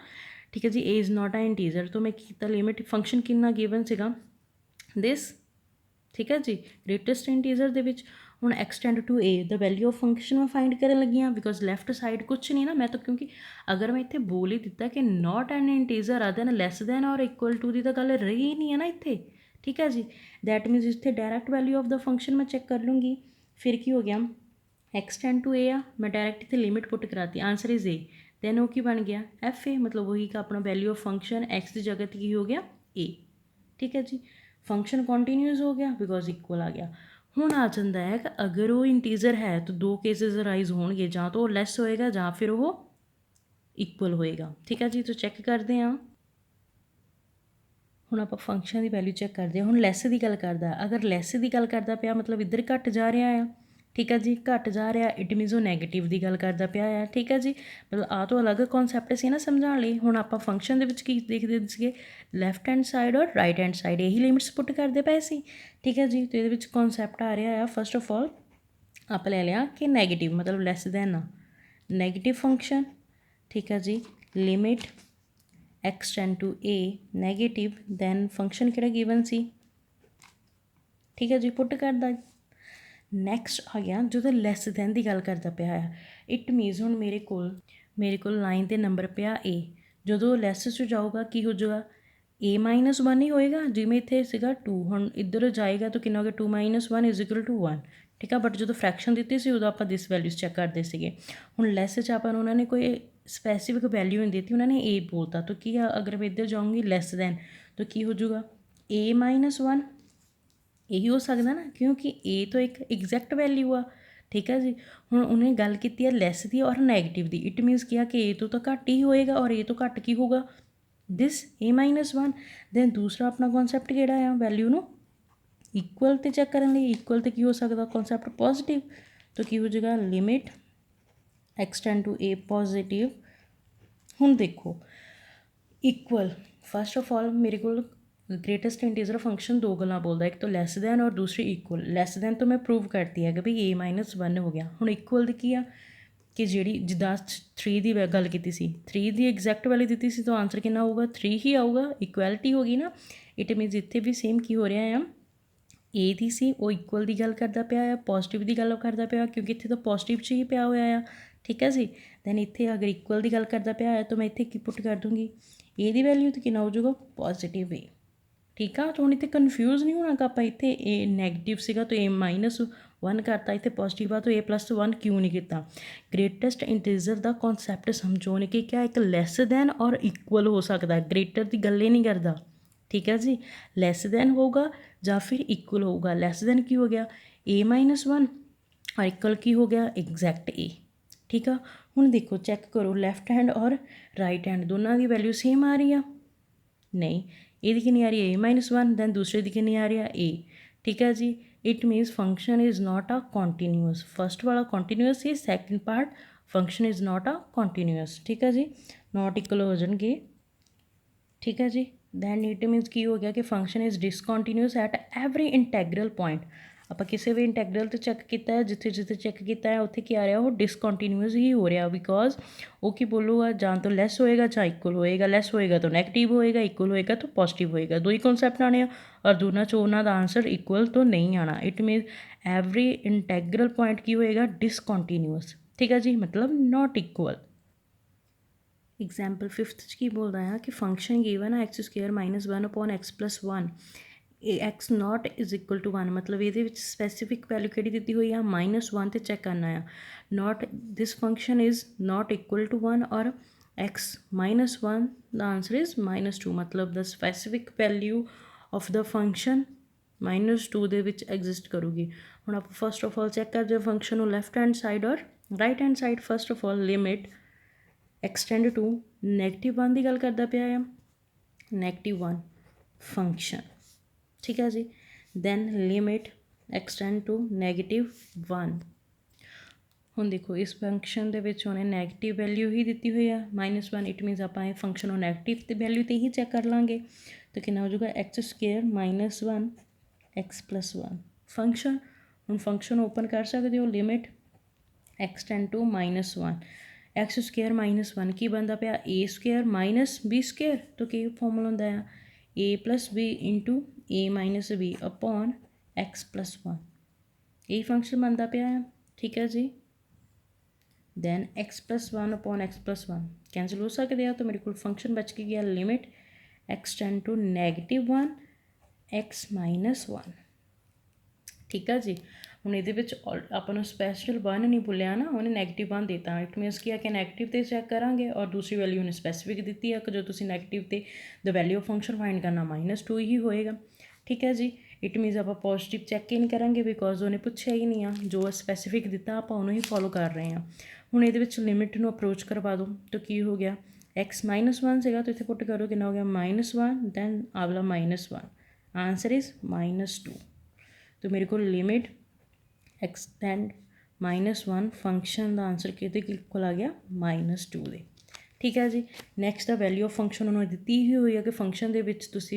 Speaker 1: ठीक है जी, a is not a integer तो मैं कीता लिमिट फंक्शन कितना गिवन सीगा दिस। ठीक है जी। ग्रेटेस्ट इंटीजर दे विच हुण x tend to a the value of function मैं फाइंड करन लगी हाँ, बिकॉज लैफ्ट साइड कुछ नहीं ना मैं तो, क्योंकि अगर मैं इत्थे बोल ही दिता कि नॉट एन इंटीजर आ दैन लैस दैन और इक्वल टू की तो गल रही ही नहीं है ना इत्थे। ठीक है जी। दैट मीनस इत्थे direct value of the function मैं चैक कर लूँगी। फिर की हो गया x टेंड टू a आ, मैं डायरैक्ट इत्थे लिमिट पुट कराती आंसर इज़ a। दैन वो की बन गया एफ ए, मतलब वही का अपना वैल्यू ऑफ फंक्शन एक्स की जगह की हो गया ए। ठीक है जी, फंक्शन कॉन्टीन्यूस हो गया बिकॉज इक्वल आ गया। ਹੁਣ ਆ ਜਾਂਦਾ ਹੈ ਕਿ ਅਗਰ ਉਹ ਇੰਟੀਜ਼ਰ ਹੈ ਤਾਂ ਦੋ ਕੇਸਿਸ ਅਰਾਈਜ਼ ਹੋਣਗੇ, ਜਾਂ ਤਾਂ ਉਹ ਲੈਸ ਹੋਏਗਾ ਜਾਂ ਫਿਰ ਉਹ ਇਕੁਅਲ ਹੋਏਗਾ। ਠੀਕ ਹੈ ਜੀ, ਤਾਂ ਚੈੱਕ ਕਰਦੇ ਹਾਂ। ਹੁਣ ਆਪਾਂ ਫੰਕਸ਼ਨ ਦੀ ਵੈਲਿਊ ਚੈੱਕ ਕਰਦੇ ਹਾਂ। ਹੁਣ ਲੈਸ ਦੀ ਗੱਲ ਕਰਦਾ, ਅਗਰ ਲੈਸ ਦੀ ਗੱਲ ਕਰਦਾ ਪਿਆ ਮਤਲਬ ਇੱਧਰ ਘੱਟ ਜਾ ਰਿਹਾ ਆ। ਠੀਕ ਹੈ ਜੀ, ਘੱਟ ਜਾ ਰਿਹਾ, ਇਟ ਮੀਨਸ ਉਹ ਨੈਗੇਟਿਵ ਦੀ ਗੱਲ ਕਰਦਾ ਪਿਆ ਆ। ਠੀਕ ਹੈ ਜੀ, ਮਤਲਬ ਆਹ ਤੋਂ ਅਲੱਗ ਕੌਨਸੈਪਟ ਸੀ ਨਾ ਸਮਝਾਉਣ ਲਈ। ਹੁਣ ਆਪਾਂ ਫੰਕਸ਼ਨ ਦੇ ਵਿੱਚ ਕੀ ਦੇਖਦੇ ਸੀਗੇ, ਲੈਫਟ ਹੈਂਡ ਸਾਈਡ ਔਰ ਰਾਈਟ ਹੈਂਡ ਸਾਈਡ, ਇਹੀ ਲਿਮਿਟਸ ਪੁੱਟ ਕਰਦੇ ਪਏ ਸੀ। ਠੀਕ ਹੈ ਜੀ, ਅਤੇ ਇਹਦੇ ਵਿੱਚ ਕੌਨਸੈਪਟ ਆ ਰਿਹਾ ਆ ਫਸਟ ਆਫ ਆਲ ਆਪਾਂ ਲੈ ਲਿਆ ਕਿ ਨੈਗੇਟਿਵ ਮਤਲਬ ਲੈਸ ਦੈਨ ਆ ਨੈਗੇਟਿਵ ਫੰਕਸ਼ਨ। ਠੀਕ ਹੈ ਜੀ, limit x tend to a negative, then function ਕਿਹੜਾ ਗਿਵਨ ਸੀ। ਠੀਕ ਹੈ ਜੀ, ਪੁੱਟ ਕਰਦਾ। ਨੈਕਸਟ ਆ ਗਿਆ ਜਦੋਂ ਲੈਸ ਦੈਨ ਦੀ ਗੱਲ ਕਰਦਾ ਪਿਆ ਆ, ਇਟ ਮੀਨਸ ਹੁਣ ਮੇਰੇ ਕੋਲ ਲਾਈਨ 'ਤੇ ਨੰਬਰ ਪਿਆ a, ਜਦੋਂ ਲੈਸ 'ਚ ਜਾਊਗਾ ਕੀ ਹੋ ਜਾਊਗਾ, a-1 ਹੀ ਹੋਏਗਾ। ਜਿਵੇਂ ਇੱਥੇ ਸੀਗਾ 2, ਹੁਣ ਇੱਧਰ ਜਾਏਗਾ ਤਾਂ ਕਿੰਨਾ ਹੋ ਗਿਆ 2 - 1 ਇਜ਼ ਇਕੁਅਲ ਟੂ 1। ਠੀਕ ਆ, ਬਟ ਜਦੋਂ ਫਰੈਕਸ਼ਨ ਦਿੱਤੀ ਸੀ ਉਦੋਂ ਆਪਾਂ ਦਿਸ ਵੈਲਿਊਜ਼ ਚੈੱਕ ਕਰਦੇ ਸੀਗੇ। ਹੁਣ ਲੈਸ 'ਚ ਆਪਾਂ ਨੂੰ ਉਹਨਾਂ ਨੇ ਕੋਈ ਸਪੈਸੀਫਿਕ ਵੈਲਿਊ ਨਹੀਂ ਦਿੱਤੀ, ਉਹਨਾਂ ਨੇ a ਬੋਲਤਾ ਤਾਂ ਕੀ ਆ, ਅਗਰ ਮੈਂ ਇੱਧਰ ਜਾਊਂਗੀ ਲੈਸ ਦੈਨ ਤਾਂ ਕੀ ਹੋ ਜਾਊਗਾ a-1, ਇਹੀ ਹੋ ਸਕਦਾ ਨਾ, ਕਿਉਂਕਿ a ਤੋਂ ਇੱਕ ਐਗਜ਼ੈਕਟ ਵੈਲਿਊ ਆ। ਠੀਕ ਹੈ ਜੀ, ਹੁਣ ਉਹਨੇ ਗੱਲ ਕੀਤੀ ਹੈ ਲੈਸ ਦੀ ਔਰ ਨੈਗੇਟਿਵ ਦੀ, ਇਟ ਮੀਨਸ ਕੀ ਆ ਕਿ a ਤੋਂ ਤਾਂ ਘੱਟ ਹੀ ਹੋਏਗਾ ਔਰ a ਤੋਂ ਘੱਟ ਕੀ ਹੋਊਗਾ ਦਿਸ a-1। ਦੈਨ ਦੂਸਰਾ ਆਪਣਾ ਕੌਨਸੈਪਟ ਕਿਹੜਾ ਆ, ਵੈਲਿਊ ਨੂੰ ਇਕੁਅਲ 'ਤੇ ਚੈੱਕ ਕਰਨ ਲਈ। ਇਕੁਅਲ 'ਤੇ ਕੀ ਹੋ ਸਕਦਾ ਕੌਨਸੈਪਟ ਪੋਜ਼ੀਟਿਵ, ਤਾਂ ਕੀ ਹੋ ਜਾਏਗਾ limit x tend to a positive. ਹੁਣ ਦੇਖੋ ਇਕੁਅਲ, ਫਸਟ ਆਫ ਆਲ ਮੇਰੇ ਕੋਲ ਗ੍ਰੇਟੈਸਟ ਇੰਟੀਜ਼ਰ ਫੰਕਸ਼ਨ ਦੋ ਗੱਲਾਂ ਬੋਲਦਾ, ਇੱਕ ਤਾਂ ਲੈਸ ਦੈਨ ਔਰ ਦੂਸਰੀ ਇਕੁਅਲ। ਲੈਸ ਦੈਨ ਤੋਂ ਮੈਂ ਪ੍ਰੂਵ ਕਰਤੀ ਹੈ ਕਿ ਵੀ a-1 ਹੋ ਗਿਆ। ਹੁਣ ਇਕੁਅਲ ਦੀ ਕੀ ਆ ਕਿ ਜਿਹੜੀ ਜਿੱਦਾਂ 3 ਦੀ ਗੱਲ ਕੀਤੀ ਸੀ, 3 ਦੀ ਐਗਜ਼ੈਕਟ ਵੈਲਿਊ ਦਿੱਤੀ ਸੀ ਤਾਂ ਆਨਸਰ ਕਿੰਨਾ ਹੋਊਗਾ 3 ਹੀ ਆਊਗਾ। ਇਕੁਐਲਿਟੀ ਹੋ ਗਈ ਨਾ, ਇਟ ਮੀਨਸ ਇੱਥੇ ਵੀ ਸੇਮ ਕੀ ਹੋ ਰਿਹਾ ਆ, a ਦੀ ਸੀ ਉਹ ਇਕੁਅਲ ਦੀ ਗੱਲ ਕਰਦਾ ਪਿਆ ਆ, ਪੋਜ਼ੀਟਿਵ ਦੀ ਗੱਲ ਕਰਦਾ ਪਿਆ ਕਿਉਂਕਿ ਇੱਥੇ ਤਾਂ ਪੋਜ਼ੀਟਿਵ 'ਚ ਹੀ ਪਿਆ ਹੋਇਆ ਆ। ਠੀਕ ਹੈ ਜੀ, ਦੈਨ ਇੱਥੇ ਅਗਰ ਇਕੁਅਲ ਦੀ ਗੱਲ ਕਰਦਾ ਪਿਆ ਹੈ ਤਾਂ ਮੈਂ ਇੱਥੇ ਕੀ ਪੁੱਟ ਕਰ ਦੂੰਗੀ a ਦੀ ਵੈਲਿਊ ਤਾਂ ਕਿੰਨਾ ਹੋ ਜਾਊਗਾ ਪੋਜ਼ੀਟਿਵ a। ਠੀਕ ਆ, ਤਾਂ ਹੁਣ ਇੱਥੇ ਕਨਫਿਊਜ਼ ਨਹੀਂ ਹੋਣਾ ਕਿ ਆਪਾਂ ਇੱਥੇ a ਨੈਗੇਟਿਵ ਸੀਗਾ ਤਾਂ a-1 ਕਰਤਾ, ਇੱਥੇ ਪੋਜ਼ੀਟਿਵ ਆ ਤਾਂ a+1 ਕਿਉਂ ਨਹੀਂ ਕੀਤਾ। ਗ੍ਰੇਟੈਸਟ ਇੰਟੀਜ਼ਰ ਦਾ ਕੌਨਸੈਪਟ ਸਮਝਾਉਣ ਕਿ ਕਿਆ ਇੱਕ ਲੈਸ ਦੈਨ ਔਰ ਇਕੁਅਲ ਹੋ ਸਕਦਾ, ਗ੍ਰੇਟਰ ਦੀ ਗੱਲ ਹੀ ਨਹੀਂ ਕਰਦਾ। ਠੀਕ ਹੈ ਜੀ, ਲੈਸ ਦੈਨ ਹੋਊਗਾ ਜਾਂ ਫਿਰ ਇਕੁਅਲ ਹੋਊਗਾ। ਲੈਸ ਦੈਨ ਕੀ ਹੋ ਗਿਆ a-1 ਔਰ ਇਕੁਅਲ ਕੀ ਹੋ ਗਿਆ ਐਗਜ਼ੈਕਟ a। ਠੀਕ ਆ, ਹੁਣ ਦੇਖੋ ਚੈੱਕ ਕਰੋ ਲੈਫਟ ਹੈਂਡ ਔਰ ਰਾਈਟ ਹੈਂਡ ਦੋਨਾਂ ਦੀ ਵੈਲਿਊ ਸੇਮ ਆ ਰਹੀ ਆ, ਨਹੀਂ ਇਹਦੀ ਕਿੰਨੀ ਆ ਰਹੀ ਹੈ a-1, ਦੈਨ ਦੂਸਰੇ ਦੀ ਕਿੰਨੀ ਆ ਰਹੀ ਆ a। ਠੀਕ ਹੈ ਜੀ, it means function is not a continuous. First ਵਾਲਾ ਕੰਟੀਨਿਊਸ ਸੀ, second part function is not a continuous. ਠੀਕ ਹੈ ਜੀ, ਨਾਟ ਇਕੁਅਲ ਹੋ ਜਾਣਗੇ। ਠੀਕ ਹੈ ਜੀ, ਦੈਨ ਇਟ ਮੀਨਸ ਕੀ ਹੋ ਗਿਆ ਕਿ function is discontinuous at every integral point. ਆਪਾਂ ਕਿਸੇ ਵੀ ਇੰਟੈਗਰਲ 'ਤੇ ਚੈੱਕ ਕੀਤਾ ਹੈ, ਜਿੱਥੇ ਜਿੱਥੇ ਚੈੱਕ ਕੀਤਾ ਹੈ ਉੱਥੇ ਕੀ ਆ ਰਿਹਾ ਉਹ ਡਿਸਕੰਟੀਨਿਊਸ ਹੀ ਹੋ ਰਿਹਾ, ਬਿਕੋਜ਼ ਉਹ ਕੀ ਬੋਲੂਗਾ ਜਾਂ ਤਾਂ ਲੈਸ ਹੋਏਗਾ ਜਾਂ ਇਕੁਅਲ ਹੋਏਗਾ। ਲੈਸ ਹੋਏਗਾ ਤਾਂ ਨੈਗੇਟਿਵ ਹੋਏਗਾ, ਇਕੁਅਲ ਹੋਏਗਾ ਤਾਂ ਪੋਜ਼ੀਟਿਵ ਹੋਏਗਾ। ਦੋ ਹੀ ਕੌਨਸੈਪਟ ਆਉਣੇ ਆ ਔਰ ਦੋਨਾਂ 'ਚ ਉਹਨਾਂ ਦਾ ਆਂਸਰ ਇਕੁਅਲ ਤੋਂ ਨਹੀਂ ਆਉਣਾ। It means every integral point ਕੀ ਹੋਏਗਾ ਡਿਸਕੰਟੀਨਿਊਸ। ਠੀਕ ਹੈ ਜੀ, ਮਤਲਬ ਨਾਟ ਇਕੁਅਲ। ਐਗਜ਼ਾਮਪਲ 5th 'ਚ ਕੀ ਬੋਲਦਾ ਆ ਕਿ ਫੰਕਸ਼ਨ ਗਿਵਨ ਆ x² - 1 upon x+1 x not is equal to 1, ਮਤਲਬ ਇਹਦੇ ਵਿੱਚ ਸਪੈਸੀਫਿਕ ਵੈਲਿਊ ਕਿਹੜੀ ਦਿੱਤੀ ਹੋਈ ਆ -1 'ਤੇ ਚੈੱਕ ਕਰਨਾ ਆ। Not this function is not equal to 1 ਔਰ x -1 ਦਾ ਆਂਸਰ ਇਜ਼ -2, ਮਤਲਬ the specific value of the function -2 ਦੇ ਵਿੱਚ ਐਗਜ਼ਿਸਟ ਕਰੂਗੀ। ਹੁਣ ਆਪਾਂ ਫਸਟ ਆਫ ਆਲ ਚੈੱਕ ਕਰਦੇ ਹਾਂ ਫੰਕਸ਼ਨ ਨੂੰ ਲੈਫਟ ਹੈਂਡ ਸਾਈਡ ਔਰ right hand side. First of all limit X tend to -1 की गल करता पिया है, -1 फंक्शन। ठीक है जी, दैन लिमिट एक्सटेंड टू -1। ਹੁਣ ਦੇਖੋ ਇਸ ਫੰਕਸ਼ਨ ਦੇ ਵਿੱਚ ਉਹਨੇ ਨੈਗੇਟਿਵ ਵੈਲਿਊ ਹੀ ਦਿੱਤੀ ਹੋਈ ਆ -1, ਇਟ ਮੀਨਸ ਆਪਾਂ ਇਹ ਫੰਕਸ਼ਨ ਨੂੰ ਨੈਗੇਟਿਵ ਤੇ ਵੈਲਿਊ 'ਤੇ ਹੀ ਚੈੱਕ ਕਰ ਲਾਂਗੇ ਤਾਂ ਕਿੰਨਾ ਹੋ ਜਾਊਗਾ x² -1 x+1 ਫੰਕਸ਼ਨ। ਹੁਣ ਫੰਕਸ਼ਨ ਓਪਨ ਕਰ ਸਕਦੇ ਹੋ, ਲਿਮਿਟ एक्सटेंड टू -1 x² -1 ਕੀ ਬਣਦਾ ਪਿਆ a² - b², ਤਾਂ ਕੀ ਫਾਰਮੂਲਾ ਹੁੰਦਾ ਆ a + b × a - b upon x+1, ਇਹ ਫੰਕਸ਼ਨ ਬਣਦਾ ਪਿਆ ਹੈ। ਠੀਕ ਹੈ ਜੀ, then x+1 upon x+1 cancel ਹੋ ਸਕਦੇ ਆ, ਤਾਂ ਮੇਰੇ ਕੋਲ ਫੰਕਸ਼ਨ ਬਚ ਕੇ ਗਿਆ ਲਿਮਿਟ एक्सटेंड टू -1 x - 1। ਠੀਕ ਹੈ ਜੀ, ਹੁਣ ਇਹਦੇ ਵਿੱਚ ਆਪਾਂ ਨੂੰ ਸਪੈਸ਼ਲ 1 ਨਹੀਂ ਭੁੱਲਿਆ ਨਾ, ਉਹਨੇ -1 ਦਿੱਤਾ। ਇਟ ਮੀਨਸ ਕੀ ਆ ਕਿ ਨੈਗੇਟਿਵ 'ਤੇ ਚੈੱਕ ਕਰਾਂਗੇ ਔਰ ਦੂਸਰੀ ਵੈਲਿਊ ਉਹਨੇ ਸਪੈਸੀਫਿਕ ਦਿੱਤੀ ਆ ਕਿ ਜਦੋਂ ਤੁਸੀਂ ਨੈਗੇਟਿਵ 'ਤੇ ਦ ਵੈਲਿਊ ਆਫ ਫੰਕਸ਼ਨ ਫਾਈਂਡ ਕਰਨਾ -2 ਹੀ ਹੋਏਗਾ। ਠੀਕ ਹੈ ਜੀ। ਇਟ ਮੀਨਸ ਆਪਾਂ ਪੋਜ਼ੀਟਿਵ ਚੈੱਕ ਹੀ ਨਹੀਂ ਕਰਾਂਗੇ ਬਿਕੋਜ਼ ਉਹਨੇ ਪੁੱਛਿਆ ਹੀ ਨਹੀਂ ਆ, ਜੋ ਸਪੈਸੀਫਿਕ ਦਿੱਤਾ ਆਪਾਂ ਉਹਨੂੰ ਹੀ ਫੋਲੋ ਕਰ ਰਹੇ ਹਾਂ। ਹੁਣ ਇਹਦੇ ਵਿੱਚ ਲਿਮਿਟ ਨੂੰ ਅਪਰੋਚ ਕਰਵਾ ਦਿਓ ਤਾਂ ਕੀ ਹੋ ਗਿਆ, x -1 ਸੀਗਾ ਤਾਂ ਇੱਥੇ ਪੁੱਟ ਕਰੋ ਕਿੰਨਾ ਹੋ ਗਿਆ -1 ਦੈਨ ਆਵਲਾ -1 ਆਂਸਰ ਇਜ਼ -2। तो मेरे को लिमिट एक्सटेंड -1 फंक्शन का आंसर कि इक्वल आ गया -2 दे। ठीक है जी। Next the value of function उन्होंने दी ही हुई है कि फंक्शन के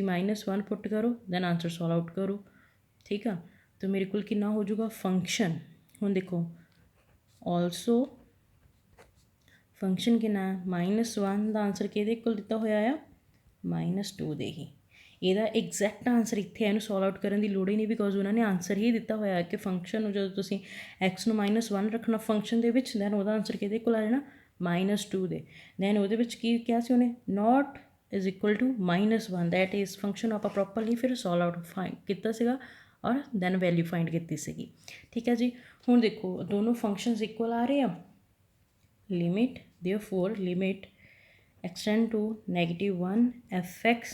Speaker 1: -1 पुट करो दैन आंसर सॉल्व आउट करो। ठीक है, तो मेरे को कितना हो जाऊगा फंक्शन, हुण देखो ऑल्सो फंक्शन कितना -1 का आंसर कि दिता होया आ -2 दे ही। ਇਹਦਾ ਐਗਜ਼ੈਕਟ ਆਂਸਰ ਇੱਥੇ ਇਹਨੂੰ ਸੋਲਵ ਆਊਟ ਕਰਨ ਦੀ ਲੋੜ ਹੀ ਨਹੀਂ ਬਿਕੋਜ਼ ਉਹਨਾਂ ਨੇ ਆਂਸਰ ਹੀ ਦਿੱਤਾ ਹੋਇਆ ਕਿ ਫੰਕਸ਼ਨ ਨੂੰ ਜਦੋਂ ਤੁਸੀਂ x ਨੂੰ -1 ਰੱਖਣਾ ਫੰਕਸ਼ਨ ਦੇ ਵਿੱਚ ਦੈਨ ਉਹਦਾ ਆਂਸਰ ਕਿਹਦੇ ਕੋਲ ਆ ਜਾਣਾ -2 ਦੇ। ਦੈਨ ਉਹਦੇ ਵਿੱਚ ਕੀ ਕਿਹਾ ਸੀ ਉਹਨੇ, not is equal to -1 that is function ਆਪਾਂ ਪ੍ਰੋਪਰਲੀ ਫਿਰ ਸੋਲਵ ਆਊਟ ਕੀਤਾ ਸੀਗਾ ਔਰ ਦੈਨ ਵੈਲਿਊ ਫਾਈਂਡ ਕੀਤੀ ਸੀਗੀ। ਠੀਕ ਹੈ ਜੀ। ਹੁਣ ਦੇਖੋ ਦੋਨੋਂ ਫੰਕਸ਼ਨਸ ਇਕੁਅਲ ਆ ਰਹੇ ਆ, limit ਦੇਅਰਫੋਰ limit extend to -1 f(x)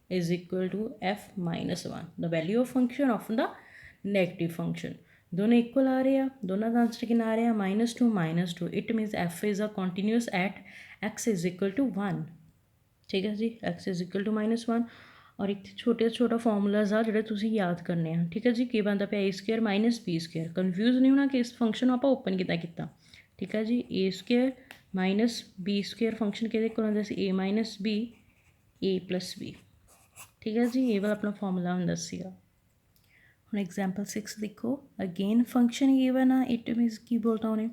Speaker 1: is equal to f -1 the value of function of the negative function। दोनों इक्वल आ रहे हैं, दोनों का आंसर कितना आ रहा है -2 it means f is a continuous at x is equal to 1। ठीक है जी, x is equal to -1 और एक छोटा फॉर्मूलाज आ जो तुम याद करने हैं। ठीक है जी, की बनता पे a² -b²। कन्फ्यूज नहीं होना कि इस फंक्शन आप ओपन किया। ठीक है जी, a² -b² फंक्शन कि a -b a + b। ठीक है जी, ये वाला अपना फॉर्मूला होंदा सीगा। हुण एग्जाम्पल 6 देखो, अगेन फंक्शन गिवन आ इट मीनस की बोलता उन्हें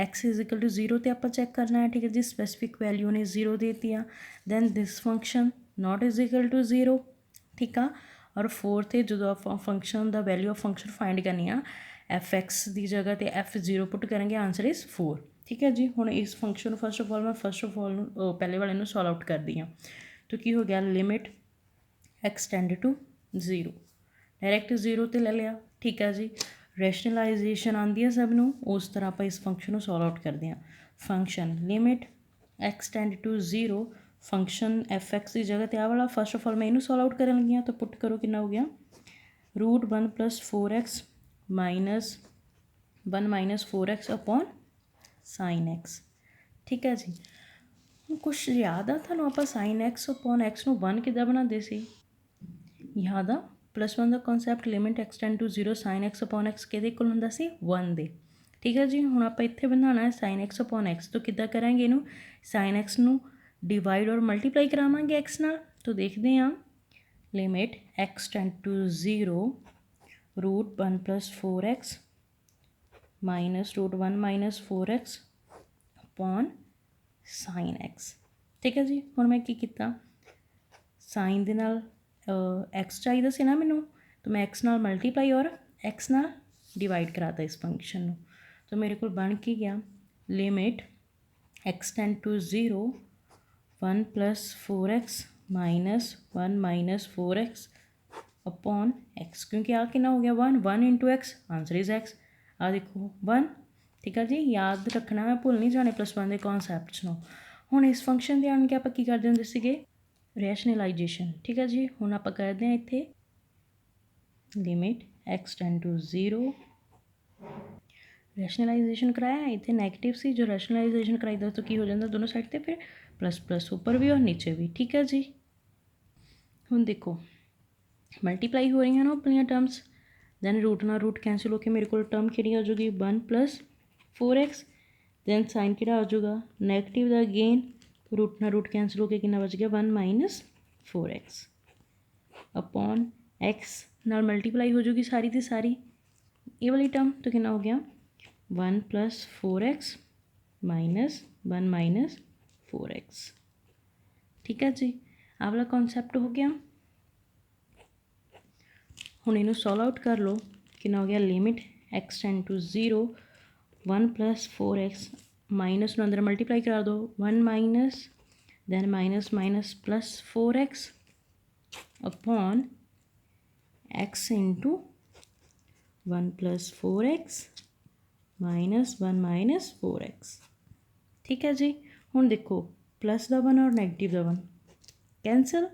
Speaker 1: x इज इक्वल टू 0 तो आप चैक करना है। ठीक है जी, स्पेसिफिक वैल्यू ने 0 देती है then this function not is equal to 0। ठीक है, और 4 थे जो आप function the value of function find करनी है f(x) की जगह तो f0 पुट करेंगे आंसर इज़ 4। ठीक है जी। हुण इस फंक्शन फस्ट ऑफ ऑल मैं पहले वाले सॉल्व आउट कर दी हाँ तो की हो गया लिमिट एक्सटेंड टू 0 डायरैक्ट 0 तो ले लिया। ठीक है जी, रैशनलाइजेशन आती है सब नूं उस तरह आप इस फंक्शन को सॉल्व आउट करते हैं। Function limit X tend to 0 function f(x) की जगह तो आ वाला फस्ट ऑफ ऑल मैं इनू सॉल्व आउट कर लगी हाँ तो पुट करो कितना हो गया √1 + 4x -1 - 4x upon sin x। ठीक है जी, कुछ याद आ थानू आप sin x अपॉन x नूं 1 किद्दां बनाते सी, याद आ +1 का concept limit X tend to 0 sin x upon x कि 1 दे। ठीक है जी, हुण आप इत्थे बनाना है sin x अपॉन x तो किद्दां करांगे इनू sin x नूं डिवाइड और मल्टीप्लाई करावांगे x नाल तो देखते हैं limit X tend to 0 √1 + 4x -√1 - 4x upon sin x। ठीक है जी, हुण मैं की कीता साइन दे नाल एक्स चाहिए सी ना मैनू तो मैं एक्स नाल मल्टीप्लाई और एक्स नाल डिवाइड कराता इस फंक्शन में तो मेरे को बन के गया limit X tend to 0 1 + 4x -1 - 4x upon X क्योंकि आ कितना हो गया 1 × x आंसर इज़ x। आ देखो 1। ठीक है जी, याद रखना है भुल नहीं जाने +1 के कॉन्सैप्ट नूं। हुण इस फंक्शन के आन के आप की करते होंदे सीगे रैशनलाइजेशन। ठीक है जी, हुण आप करते हैं इत्थे लिमिट एक्सटेंड टू 0 रैशनलाइजेशन कराया इत्थे नैगेटिव सी जो रैशनलाइजेशन कराई दो तो की हो जाता दोनों साइड पर फिर ++ ऊपर भी और नीचे भी। ठीक है जी, हुण देखो मल्टीप्लाई हो रही हैं ना अपनी टर्म्स दैन रूट ना रूट कैंसिल होकर मेरे को टर्म कि आ जाएगी 1 + 4x दैन साइन कि आ जाएगा नैगेटिव का अगेन रूट ना रूट कैंसिल होकर कितना बच गया 1 - 4x अपॉन x नाल मल्टीप्लाई हो जाएगी सारी की सारी ये वाली टर्म तो कितना हो गया 1 + 4x -1 - 4x। ठीक है जी, आ वाला कॉन्सैप्ट हो गया। हुण इनू सॉल्व आउट कर लो कितना हो गया limit X tend to 0 1 + 4x minus नूं अंदर मल्टीप्लाई करा दो 1 minus then minus minus +4x upon x × 1 + 4x -1 - 4x। ठीक है जी। हुण देखो प्लस का 1 और नेगेटिव का 1 कैंसल,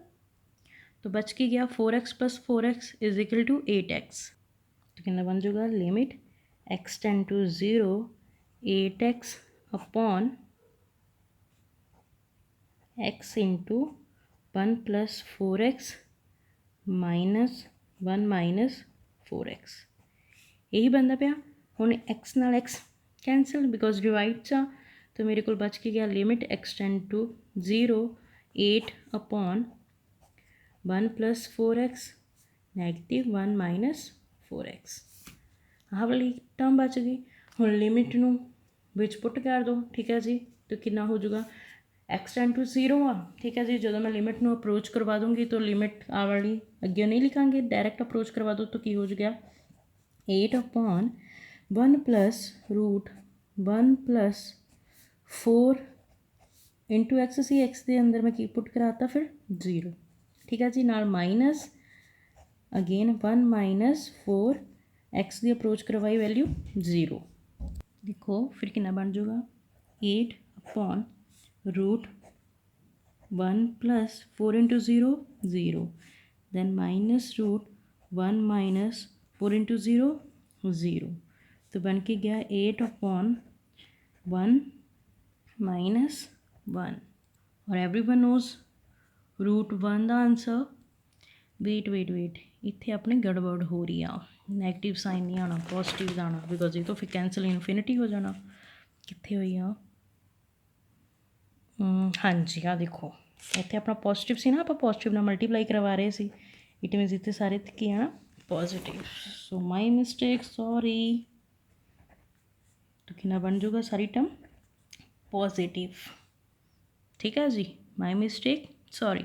Speaker 1: तो बच के गया 4x + 4x = 8x। तो कितना बन जाएगा, limit x tend to 0 8x upon x into 1 + 4x -1 - 4x। यही बनता पाया। हुण x नाल x कैंसल बिकॉज डिवाइड चा, तो मेरे को बच के गया limit x tend to 0 8 upon 1 + 4x -1 - 4x। आह वाली टर्म बच गई। हुण लिमिट नूं विच पुट कर दो, ठीक है जी। तो कितना हो जाएगा, x टेंड टू 0 आ, ठीक है जी। जो मैं लिमिट नूं अप्रोच करवा दूँगी तो लिमिट आ वाली अगे नहीं लिखांगे, डायरैक्ट अप्रोच करवा दो तो की हो गया 8 अपॉन 1 + √1 + 4 इंटू एक्स सी, एक्स के अंदर मैं की पुट कराता फिर 0, ठीक है जी। नाल माइनस अगेन 1 - 4 एक्स की अप्रोच करवाई वैल्यू 0। देखो फिर कितना बन जाएगा 8 अपॉन √1 + 4 इंटू 0 0, दैन -√1 - 4 इंटू 0 0। तो बन के गया 8 अपॉन 1 - 1। और एवरीवन नोज √1 का आंसर, वेट इत्थे अपने गड़बड़ हो रही आ, नैगेटिव साइन नहीं आना, पॉजिटिव आना, बिकॉज ये तो फिर कैंसल इनफिनिटी हो जाना। कित्थे हुई आ, हाँ जी आ देखो इत्थे अपना पॉजिटिव सी ना, आप पॉजिटिव नाल मल्टीप्लाई करवा रहे सी, इट मीनस इत्थे सारे की है ना positive. So my mistake, sorry. तो कितना बन जाऊगा सारी टर्म पॉजिटिव, ठीक है जी। My mistake, sorry.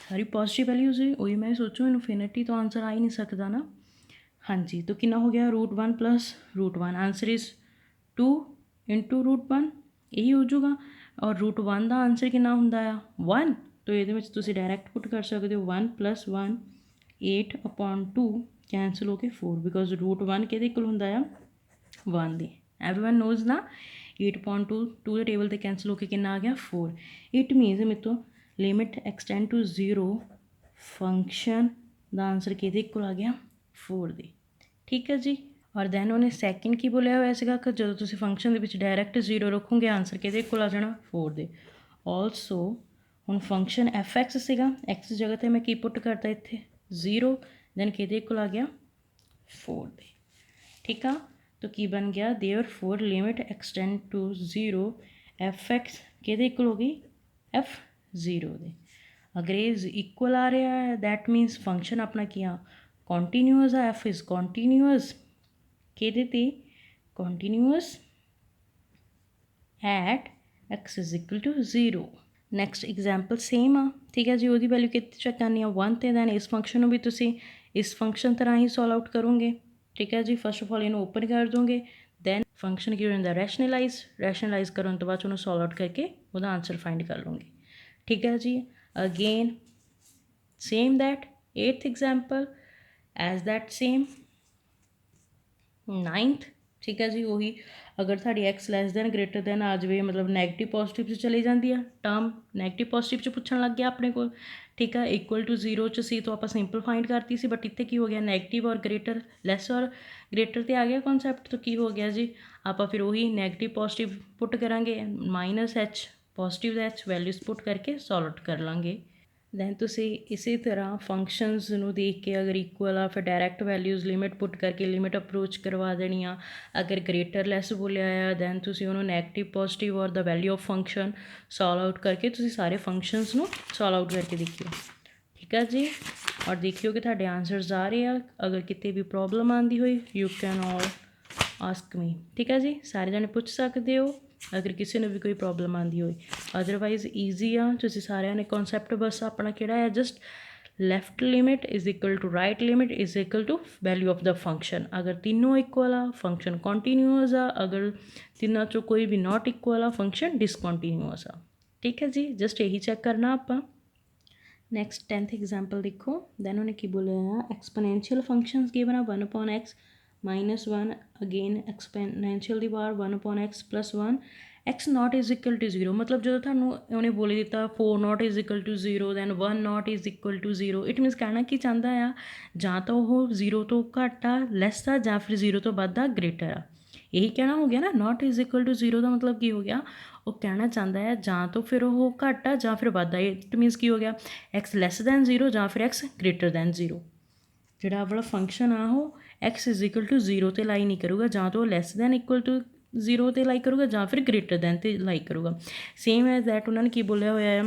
Speaker 1: सारी पॉजिटिव वैल्यूज है, वही मैं सोचूँ इनफिनिटी तो आंसर आ ही नहीं सकता ना। हाँ जी। तो कितना हो गया √1 + √1, आंसर इज़ 2 इंटू √1, यही हो जाऊगा। और √1 का आंसर कितना होंदा आ 1, तो ये डायरैक्ट पुट कर सकते हो 1 + 1 8 अपॉन 2 कैंसल हो के 4, बिकॉज √1 कि होंदा आ 1 दी। एवरीवन नोज ना 8.2 2 के टेबल से कैंसल होकर कितना आ गया 4। इट मीनस मेरे तो limit x tend to 0 function का आंसर कि आ गया 4 दी, ठीक है जी। और दैन उन्हें सैकेंड की बोलिया हुआ सीगा कि जो तुम फंक्शन के डायरैक्ट 0 रखोगे आंसर कि आ जाना 4 दे। ऑलसो हुण फंक्शन f(x) सीगा, x जगह पर मैं की पुट करता इत्थे 0, दैन कि आ गया 4 दे, ठीक है। तो की बन गया therefore limit x tend to 0 f(x) कि हो गई f(0) दे। अगर ये इक्वल आ रहा है दैट मीनस फंक्शन अपना क्या कॉन्टीन्यूअस है, f इज़ कॉन्टीन्यूअस कि continuous at x = 0। Next example same आ, ठीक है जी। वो वैल्यू कि चेक करनी है 1 तो दैन इस फंक्शन भी तुम इस फंक्शन तरह ही सॉल्व आउट करोगे, ठीक है जी। फस्ट ऑफ ऑल इन्हों ओपन कर दोगे, दैन फंक्शन की होता रैशनलाइज करने तो बाद उन्होंने सॉल्व आउट करके वो आंसर फाइंड कर लूँगे, ठीक है जी। Again same that 8th example as that same 9th, ठीक है जी। वही अगर साड़ी x less than greater than आ जाए, मतलब नैगेटिव पॉजिटिव चली जाती है टर्म, नैगेटिव पॉजिटिव पूछण लग गया अपने को, ठीक है। इक्वल टू 0 सी तो आप सिंपल फाइंड करती सी, बट इतने की हो गया नैगेटिव और ग्रेटर, लैस और ग्रेटर तो आ गया कॉन्सैप्ट, तो की हो गया जी आप फिर वही नैगेटिव पॉजिटिव पुट करांगे -h positive h values put करके सॉल्व आउट कर लाँगे। दैन तुसी इसी तरह फंक्शनस नूं देख के अगर इक्वल आ फिर डायरैक्ट वैल्यूज़ लिमिट पुट करके लिमिट अप्रोच करवा देनी आ। अगर ग्रेटर लैस बोलिया आ दैन तुसी उन्होंने नैगेटिव पॉजिटिव और the value of function solve out करके तुसी सारे फंक्शनस नूं सॉल्व आउट करके देखियो, ठीक है जी। और देखियो कि तुहाडे आंसर्स आ रहे हैं। अगर कितने भी प्रॉब्लम आती हुई you can all ask me, ठीक है जी। सारे जने पूछ सकते हो अगर किसी ने भी कोई प्रॉब्लम आती हो। अदरवाइज ईजी आ, तुसीं सारिਆਂ ने कॉन्सैप्ट बस अपना किहड़ा है just left limit is equal to right limit is equal to value of the function. अगर तीनों इक्वल आ फंक्शन कॉन्टीन्यूअस आ, अगर तिना चो कोई भी नॉट इक्वल आ फंक्शन डिसकॉन्टीन्यूअस आ, ठीक है जी। जस्ट यही चैक करना आप। नेक्स्ट 10th एग्जाम्पल देखो, दैन उन्हें की बोलिया exponential functions given uh 1/x -1 again ਐਕਸਪੋਨੈਂਸ਼ੀਅਲ the power 1/x+1 x not is equal to 0 ਮਤਲਬ ਜਦੋਂ ਤੁਹਾਨੂੰ ਉਹਨੇ ਬੋਲ ਦਿੱਤਾ 4 not is equal to 0 then 1 not is equal to 0 it means ਕਹਿਣਾ ਕੀ ਚਾਹੁੰਦਾ ਆ ਜਾਂ ਤਾਂ ਉਹ 0 ਤੋਂ ਘੱਟ ਆ ਲੈਸ ਆ ਜਾਂ ਫਿਰ 0 ਤੋਂ ਵੱਧ ਆ ਗ੍ਰੇਟਰ ਆ ਇਹੀ ਕਹਿਣਾ ਹੋ ਗਿਆ ਨਾ not is equal to 0 ਦਾ ਮਤਲਬ ਕੀ ਹੋ ਗਿਆ ਉਹ ਕਹਿਣਾ ਚਾਹੁੰਦਾ ਹੈ ਜਾਂ ਤਾਂ ਫਿਰ ਉਹ ਘੱਟ ਆ ਜਾਂ ਫਿਰ ਵੱਧ ਆ ਇਟ ਮੀਨਸ ਕੀ ਹੋ ਗਿਆ x ਲੈਸ ਦੈਨ 0 ਜਾਂ ਫਿਰ x ਗ੍ਰੇਟਰ ਦੈਨ 0 ਜਿਹੜਾ ਵਾਲਾ ਫੰਕਸ਼ਨ ਆ ਉਹ x ਇਜ਼ ਇਕੁਅਲ ਟੂ 0 ਤੇ ਲਾਈ ਨਹੀਂ ਕਰੂਗਾ ਜਾਂ ਤਾਂ ਉਹ ਲੈਸ ਦੈਨ ਇਕੁਅਲ ਟੂ 0 ਤੇ ਲਾਈ ਕਰੂਗਾ ਜਾਂ ਫਿਰ ਗ੍ਰੇਟਰ ਦੈਨ ਤੇ ਲਾਈ ਕਰੂਗਾ ਸੇਮ ਐਜ਼ ਦੈਟ ਉਹਨਾਂ ਨੇ ਕੀ ਬੋਲਿਆ ਹੋਇਆ ਹੈ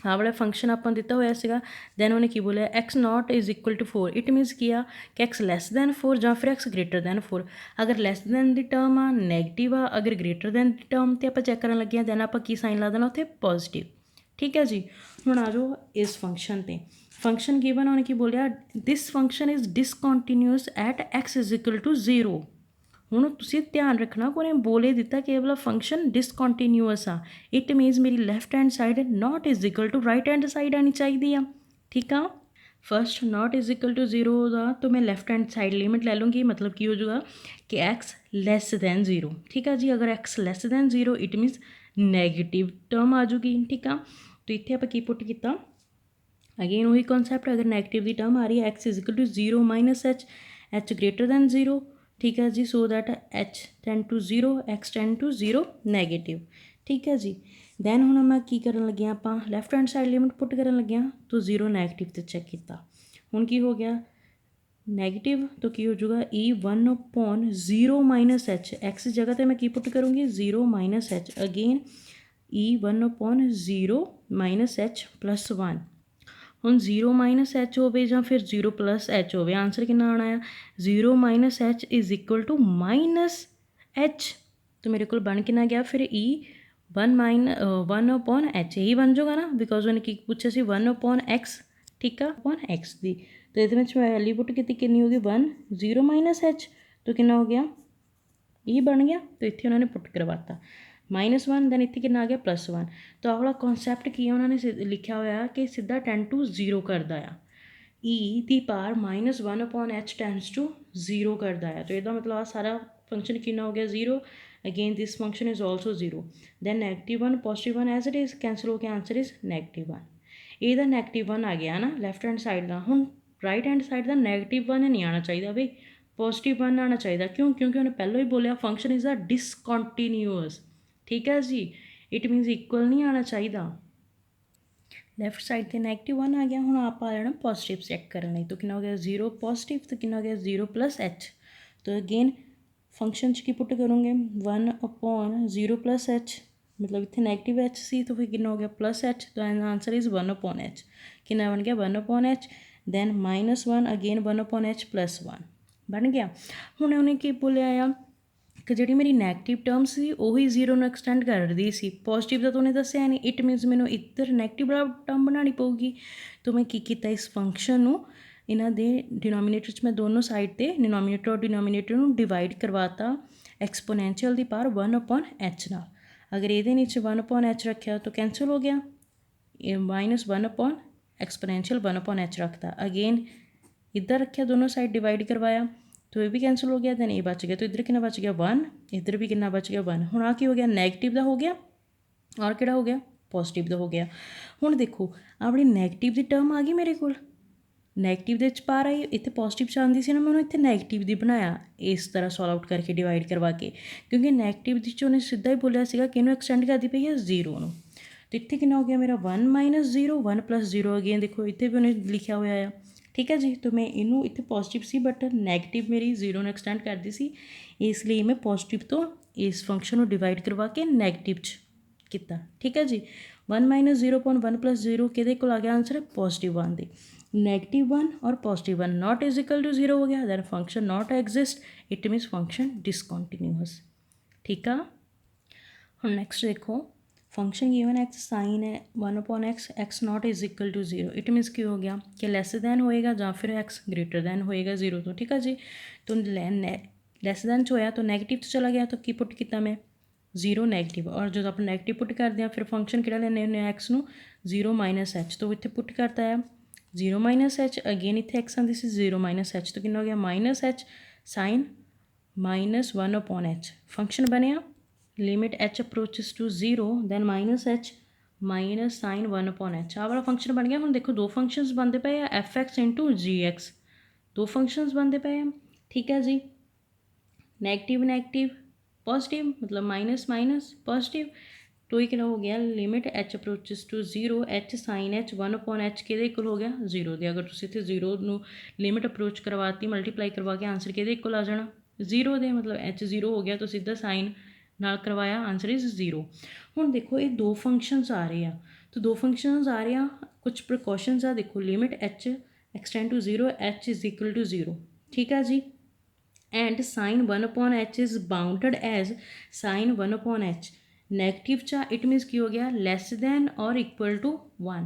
Speaker 1: ਆਹ ਵਾਲਾ ਫੰਕਸ਼ਨ ਆਪਾਂ ਦਿੱਤਾ ਹੋਇਆ ਸੀਗਾ ਦੈਨ ਉਹਨੇ ਕੀ ਬੋਲਿਆ x not is equal to 4 it means ਕੀ ਆ ਕਿ x ਲੈਸ ਦੈਨ 4 ਜਾਂ ਫਿਰ x ਗ੍ਰੇਟਰ ਦੈਨ 4 ਅਗਰ ਲੈਸ ਦੈਨ ਦੀ ਟਰਮ ਆ ਨੈਗੇਟਿਵ ਆ ਅਗਰ ਗ੍ਰੇਟਰ ਦੈਨ ਦੀ ਟਰਮ 'ਤੇ ਆਪਾਂ ਚੈੱਕ ਕਰਨ ਲੱਗੇ ਹਾਂ ਦੈਨ ਆਪਾਂ ਕੀ ਸਾਈਨ ਲਾ ਦੇਣਾ ਉੱਥੇ ਪੋਜ਼ੀਟਿਵ ਠੀਕ ਹੈ ਜੀ ਹੁਣ ਆ ਜਾਓ ਇਸ ਫੰਕਸ਼ਨ 'ਤੇ ਫੰਕਸ਼ਨ ਗਿਵਨ ਉਹਨੇ ਕੀ ਬੋਲਿਆ this function is discontinuous at x is equal to 0 ਹੁਣ ਤੁਸੀਂ ਧਿਆਨ ਰੱਖਣਾ ਕਿ ਉਹਨੇ ਬੋਲੇ ਦਿੱਤਾ ਕਿ ਇਹ ਵਾਲਾ ਫੰਕਸ਼ਨ ਡਿਸਕੰਟੀਨਿਊਅਸ ਆ ਇਟ ਮੀਨਸ ਮੇਰੀ left hand side not is equal to right hand side ਆਣੀ ਚਾਹੀਦੀ ਆ ਠੀਕ ਆ first not is equal to 0 ਦਾ ਤਾਂ ਮੈਂ ਲੈਫਟ ਹੈਂਡ ਸਾਈਡ ਲਿਮਿਟ ਲੈ ਲੂੰਗੀ ਮਤਲਬ ਕੀ ਹੋ ਜਾਊਗਾ ਕਿ x ਲੈਸ ਦੈਨ 0 ਠੀਕ ਆ ਜੀ ਅਗਰ x less than 0 it means negative term ਆ ਜੂਗੀ ਠੀਕ ਆ ਤਾਂ ਇੱਥੇ ਆਪਾਂ ਕੀ ਪੁੱਟ ਕੀਤਾ ਅਗੇਨ ਉਹੀ ਕਨਸੈਪਟ ਅਗਰ ਨੈਗੇਟਿਵ ਦੀ ਟਰਮ ਆ ਰਹੀ ਹੈ x is equal to 0 minus h greater than 0 ਠੀਕ ਹੈ ਜੀ so that h tend to 0 x tend to 0 negative ਠੀਕ ਹੈ ਜੀ ਦੈਨ ਹੁਣ ਮੈਂ ਕੀ ਕਰਨ ਲੱਗਿਆ ਆਪਾਂ ਲੈਫਟ ਹੈਂਡ ਸਾਈਡ ਲਿਮਿਟ ਪੁੱਟ ਕਰਨ ਲੱਗਿਆ ਤਾਂ 0 ਨੈਗੇਟਿਵ 'ਤੇ ਚੈੱਕ ਕੀਤਾ ਹੁਣ ਕੀ ਹੋ ਗਿਆ ਨੈਗੇਟਿਵ ਤਾਂ ਕੀ ਹੋ ਜਾਊਗਾ e 1/0 ਮਾਈਨਸ h x ਜਗ੍ਹਾ 'ਤੇ ਮੈਂ ਕੀ ਪੁੱਟ ਕਰੂੰਗੀ 0 minus h again e 1/0 minus h plus 1 ਹੁਣ 0 ਮਾਈਨਸ ਐਚ ਹੋਵੇ ਜਾਂ ਫਿਰ 0 ਪਲੱਸ ਐਚ ਹੋਵੇ ਆਨਸਰ ਕਿੰਨਾ ਆਉਣਾ ਆ 0 minus h is equal to minus h ਤਾਂ ਮੇਰੇ ਕੋਲ ਬਣ ਕਿੰਨਾ ਗਿਆ ਫਿਰ e 1 ਅਪੋਨ ਐਚ ਇਹੀ ਬਣ ਜਾਊਗਾ ਨਾ ਬਿਕੋਜ਼ ਉਹਨੇ ਕੀ ਪੁੱਛਿਆ ਸੀ 1 ਅਪੋਨ ਐਕਸ ਠੀਕ ਆ ਅਪੋਨ ਐਕਸ ਦੀ ਤਾਂ ਇਹਦੇ ਵਿੱਚ ਮੈਂ ਵੈਲਿਊ ਪੁੱਟ ਕੀਤੀ ਕਿੰਨੀ ਹੋ ਗਈ 1 0 ਮਾਈਨਸ ਐਚ ਤਾਂ ਕਿੰਨਾ ਹੋ ਗਿਆ e ਬਣ ਗਿਆ ਤਾਂ ਇੱਥੇ ਉਹਨਾਂ ਨੇ ਪੁੱਟ ਕਰਵਾਤਾ -1 ਦੈਨ ਇੱਥੇ ਕਿੰਨਾ ਆ ਗਿਆ +1 ਤਾਂ ਆਹ ਵਾਲਾ ਕਨਸੈਪਟ ਕੀ ਆ ਉਹਨਾਂ ਨੇ ਲਿਖਿਆ ਹੋਇਆ ਕਿ ਸਿੱਧਾ ਟੈਂਡ ਟੂ 0 ਕਰਦਾ ਆ e the power -1 upon h ਟੈਂਡਸ to 0 ਕਰਦਾ ਆ ਤਾਂ ਇਹਦਾ ਮਤਲਬ ਆ ਸਾਰਾ ਫੰਕਸ਼ਨ ਕਿੰਨਾ ਹੋ ਗਿਆ 0 again this function is also 0 then -1 +1 as it is cancel ਹੋ ਕੇ ਆਨਸਰ ਇਜ਼ -1 ਇਹਦਾ -1 ਆ ਗਿਆ ਨਾ ਲੈਫਟ ਹੈਂਡ ਸਾਈਡ ਦਾ ਹੁਣ ਰਾਈਟ ਹੈਂਡ ਸਾਈਡ ਦਾ -1 ਨਹੀਂ ਆਉਣਾ ਚਾਹੀਦਾ ਬਈ +1 ਆਉਣਾ ਚਾਹੀਦਾ ਕਿਉਂਕਿ ਉਹਨੇ ਪਹਿਲਾਂ ਹੀ ਬੋਲਿਆ ਫੰਕਸ਼ਨ ਇਜ਼ ਅ ਡਿਸਕੰਟੀਨਿਊਅਸ ਠੀਕ ਹੈ ਜੀ ਇਟ ਮੀਨਸ ਇਕੁਅਲ ਨਹੀਂ ਆਉਣਾ ਚਾਹੀਦਾ ਲੈਫਟ ਸਾਈਡ 'ਤੇ -1 ਆ ਗਿਆ ਹੁਣ ਆਪਾਂ ਆ ਜਾਣਾ ਪੋਜ਼ੀਟਿਵ ਚੈੱਕ ਕਰਨ ਲਈ ਤਾਂ ਕਿੰਨਾ ਹੋ ਗਿਆ 0 ਪੋਜ਼ੀਟਿਵ ਤਾਂ ਕਿੰਨਾ ਹੋ ਗਿਆ 0 ਪਲੱਸ ਐਚ ਤਾਂ ਅਗੇਨ ਫੰਕਸ਼ਨ 'ਚ ਕੀ ਪੁੱਟ ਕਰੋਗੇ 1 ਅਪੋਨ 0 ਪਲੱਸ ਐਚ ਮਤਲਬ ਇੱਥੇ ਨੈਗੇਟਿਵ ਐਚ ਸੀ ਤਾਂ ਫਿਰ ਕਿੰਨਾ ਹੋ ਗਿਆ ਪਲੱਸ ਐਚ ਤਾਂ ਆਨਸਰ ਇਜ਼ 1 ਅਪੋਨ ਐਚ ਕਿੰਨਾ ਬਣ ਗਿਆ 1 upon h then -1 again 1 upon h plus 1 ਬਣ ਗਿਆ ਹੁਣ ਉਹਨੇ ਕੀ ਬੋਲਿਆ ਆ ਕਿ ਜਿਹੜੀ ਮੇਰੀ ਨੈਗੇਟਿਵ ਟਰਮ ਸੀ ਉਹੀ 0 ਨੂੰ ਐਕਸਟੈਂਡ ਕਰਦੀ ਸੀ ਪੋਜ਼ੀਟਿਵ ਦਾ ਤਾਂ ਉਹਨੇ ਦੱਸਿਆ ਨਹੀਂ ਇਟ ਮੀਨਸ ਮੈਨੂੰ ਇੱਧਰ ਨੈਗੇਟਿਵ ਟਰਮ ਬਣਾਉਣੀ ਪਊਗੀ ਤਾਂ ਮੈਂ ਕੀ ਕੀਤਾ ਇਸ ਫੰਕਸ਼ਨ ਨੂੰ ਇਹਨਾਂ ਦੇ ਡਿਨੋਮੀਨੇਟਰ 'ਚ ਮੈਂ ਦੋਨੋਂ ਸਾਈਡ 'ਤੇ ਡਿਨੋਮੀਨੇਟਰ ਔਰ ਡਿਨੋਮੀਨੇਟਰ ਨੂੰ ਡਿਵਾਈਡ ਕਰਵਾਤਾ ਐਕਸਪੋਨੈਂਸ਼ੀਅਲ ਦੀ ਪਾਵਰ 1 ਅਪੋਨ ਐਚ ਨਾਲ ਅਗਰ ਇਹਦੇ ਨੀਚੇ 1 ਅਪੋਨ ਐਚ ਰੱਖਿਆ ਤਾਂ ਕੈਂਸਲ ਹੋ ਗਿਆ ਇਹ -1 ਅਪੋਨ ਐਕਸਪੋਨੈਂਸ਼ੀਅਲ 1 ਅਪੋਨ ਐਚ ਰੱਖਤਾ ਅਗੇਨ ਇੱਧਰ ਰੱਖਿਆ ਦੋਨੋਂ ਸਾਈਡ ਡਿਵਾਈਡ ਕਰਵਾਇਆ तो ये भी कैंसिल हो गया दैन ये बच गया तो इधर कितना बच गया 1 इधर भी कितना बच गया 1 हुण आ की हो गया नैगेटिव का हो गया और किहड़ा हो गया पॉजिटिव का हो गया हुण देखो अपनी नैगेटिव की टर्म आ गई मेरे को नैगेटिव दे पार आई इत्थे पॉजिटिव च आंदी सी ना मैं इत्थे नैगेटिव दी बनाया इस तरह सॉल्व आउट करके डिवाइड करवा के क्योंकि नैगेटिव दी च उन्हें सीधा ही बोलिया सीगा कि इहनूं एक्सटेंड करदी पई है 0 नूं तो इत्थे कितना हो गया मेरा 1 - 0 1 + 0 अगेन देखो इत्थे भी उन्हें लिखा हुआ है ठीक है जी तो मैं इनू इत्थे पॉजिटिव सी बट नैगेटिव मेरी 0 ਨੂੰ एक्सटेंड करती सी इसलिए मैं पॉजिटिव तो इस फंक्शन को डिवाइड करवा के नैगेटिव च किया ठीक है जी 1 - 0 अपॉन 1 + 0 किहदे कोल आ गया आंसर पॉजिटिव 1 दे -1 और positive 1 not is equal to 0 हो गया then function not exist it means function discontinuous ठीक है हम नैक्सट देखो फंक्शन गिवन एक्स साइन है 1 upon x not is equal to 0 it means की हो गया कि लैस दैन होएगा या फिर एक्स ग्रेटर दैन होएगा 0 तो ठीक है जी तो लैस दैन होया तो नैगेटिव तो चला गया तो की पुट किया मैं 0 नैगेटिव और जो आप नैगेटिव पुट करते हैं फिर फंक्शन कि लेने एक्स नू 0 - एच तो इतने पुट करता है 0 - एच अगेन इतने एक्स आती सी 0 - एच तो कितना हो गया -h साइन -1/h फंक्शन बनया limit h approaches to 0 then -h minus sine 1/h आ वाला फंक्शन बन गया। हुण देखो दो फंक्शनस बनते पे आ f(x) इंटू g(x) दो फंक्शनस बनते पे आ। ठीक है जी, नैगेटिव नैगेटिव पॉजिटिव मतलब माइनस माइनस पॉजिटिव, तो ये क्या हो गया limit h approaches to 0 h sine h 1/h किहदे इक्वल हो गया 0 दे। अगर तुसीं इत्थे 0 नूं लिमिट अप्रोच करवाती मल्टीप्लाई करवा के आंसर किहदे इक्वल आ जाना 0 दे, मतलब h 0 हो गया तो सीधा साइन नाल करवाया आंसर इज़ 0। हुण देखो ये दो फंक्शनस आ रहे हैं, तो दो फंक्शनस आ रहे हैं, कुछ प्रिकॉशनस आ देखो limit h extend to 0 h is equal to 0। ठीक है जी, and sin 1/h is bounded as sin 1/h negative चा इट मीनस की हो गया लैस दैन और equal to 1,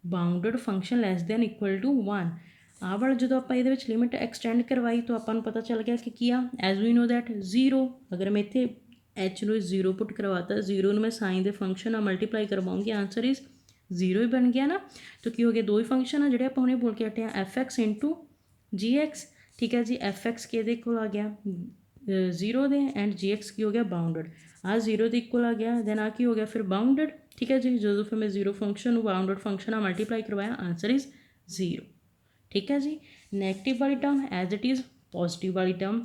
Speaker 1: bounded function less than equal to 1। आ वाला जो आप लिमिट एक्सटेंड करवाई तो अपन पता चल गया कि किया एज वी नो दैट 0, अगर मैं इतने एच नो 0 पुट करवाता 0 मैं साइन के फंक्शन आ मल्टीप्लाई करवाऊँगी आंसर इज 0 ही बन गया ना। तो की हो गया दो ही फंक्शन आ जो हमने बोल के हटे हैं f(x) इंटू g(x). ठीक है जी, f(x) के इक्वल आ गया 0 दे एंड g(x) की हो गया बाउंडड, आ 0 के इक्वल आ गया दैन आ की हो गया फिर बाउंडड। ठीक है जी, जो फिर मैं 0 फंक्शन बाउंडड फंक्शन आ मल्टीप्लाई करवाया आंसर इज़ 0। ठीक है जी, नैगेटिव वाली term as it is positive वाली टर्म,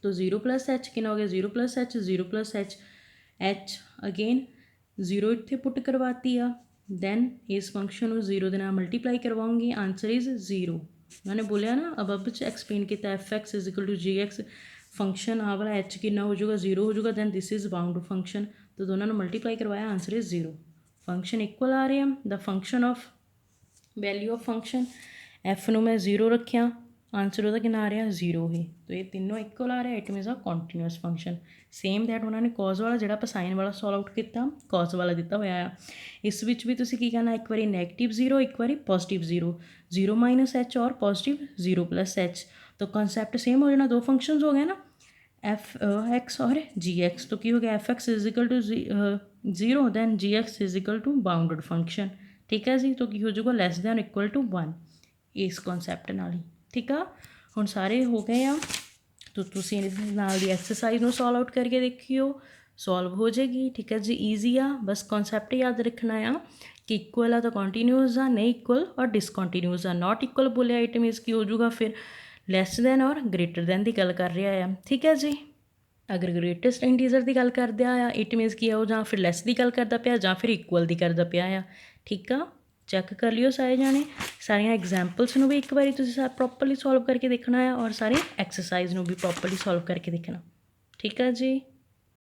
Speaker 1: तो 0 प्लस एच कितना हो गया 0 plus h 0 plus h h again 0 इतने पुट करवाती आ दैन इस फंक्शन को 0 के नाल मल्टीप्लाई करवाऊँगी आंसर इज़ 0। मैंने बोलिया ना अब एक्सप्लेन किया f(x) is equal to g(x) function आ वाला h कितना हो जाएगा 0 हो जाएगा then this is bound function, तो दोनों ने मल्टीप्लाई करवाया आंसर इज़ 0। फंक्शन इक्वल आ रहे हैं, the function of value of function f ਨੂੰ मैं 0 रखिया आंसर ਉਹਦਾ कितना आ रहा 0 ही, तो ये तीनों इक्वल आ रहा it मीनस a continuous function. Same that उन्होंने कॉज वाला जो साइन वाला सॉल्व आउट किया कॉज वाला दिता होया आ, इस विच भी तुसीं की करना एक बार नैगेटिव 0 एक बार पॉजिटिव 0, 0 माइनस एच और पॉजिटिव 0 प्लस एच, तो कॉन्सैप्ट सेम हो जाना, दो फंक्शंस हो गए ना f(x) और g(x), तो की हो गया f(x) is equal to 0 then g(x) is equal to bounded function. ठीक है जी, तो की हो जाएगा लैस दैन इक्वल टू 1 इस कॉन्सैप्ट नाल ही। ठीक है, हुण सारे हो गए आ, तो तुसीं इहदे नाल दी एक्सरसाइज नूं सॉल्व आउट करके देखियो, सॉल्व हो जाएगी। ठीक है जी, ईजी आ, बस कॉन्सैप्ट याद रखना आ कि इक्वल आ तो कॉन्टीन्यूअस आ, नहीं इक्वल और डिसकॉन्टीन्यूअस आ। नॉट इक्वल बोलिया इट मीनस की हो जाऊगा फिर लैस दैन और ग्रेटर दैन की गल कर रहा है। ठीक है जी, अगर ग्रेटेस्ट इंटीजर की गल करदा आ इट मीनस की आओ जां फिर लैस की गल करदा पिया जां फिर इक्वल की करदा पिया आ। ठीक आ, चैक कर लियो सारे जाने, सारिया एग्जाम्पल्स भी एक बार तुसीं प्रॉपरली सॉल्व करके देखना है और सारी एक्सरसाइज भी प्रॉपरली सॉल्व करके देखना। ठीक है जी।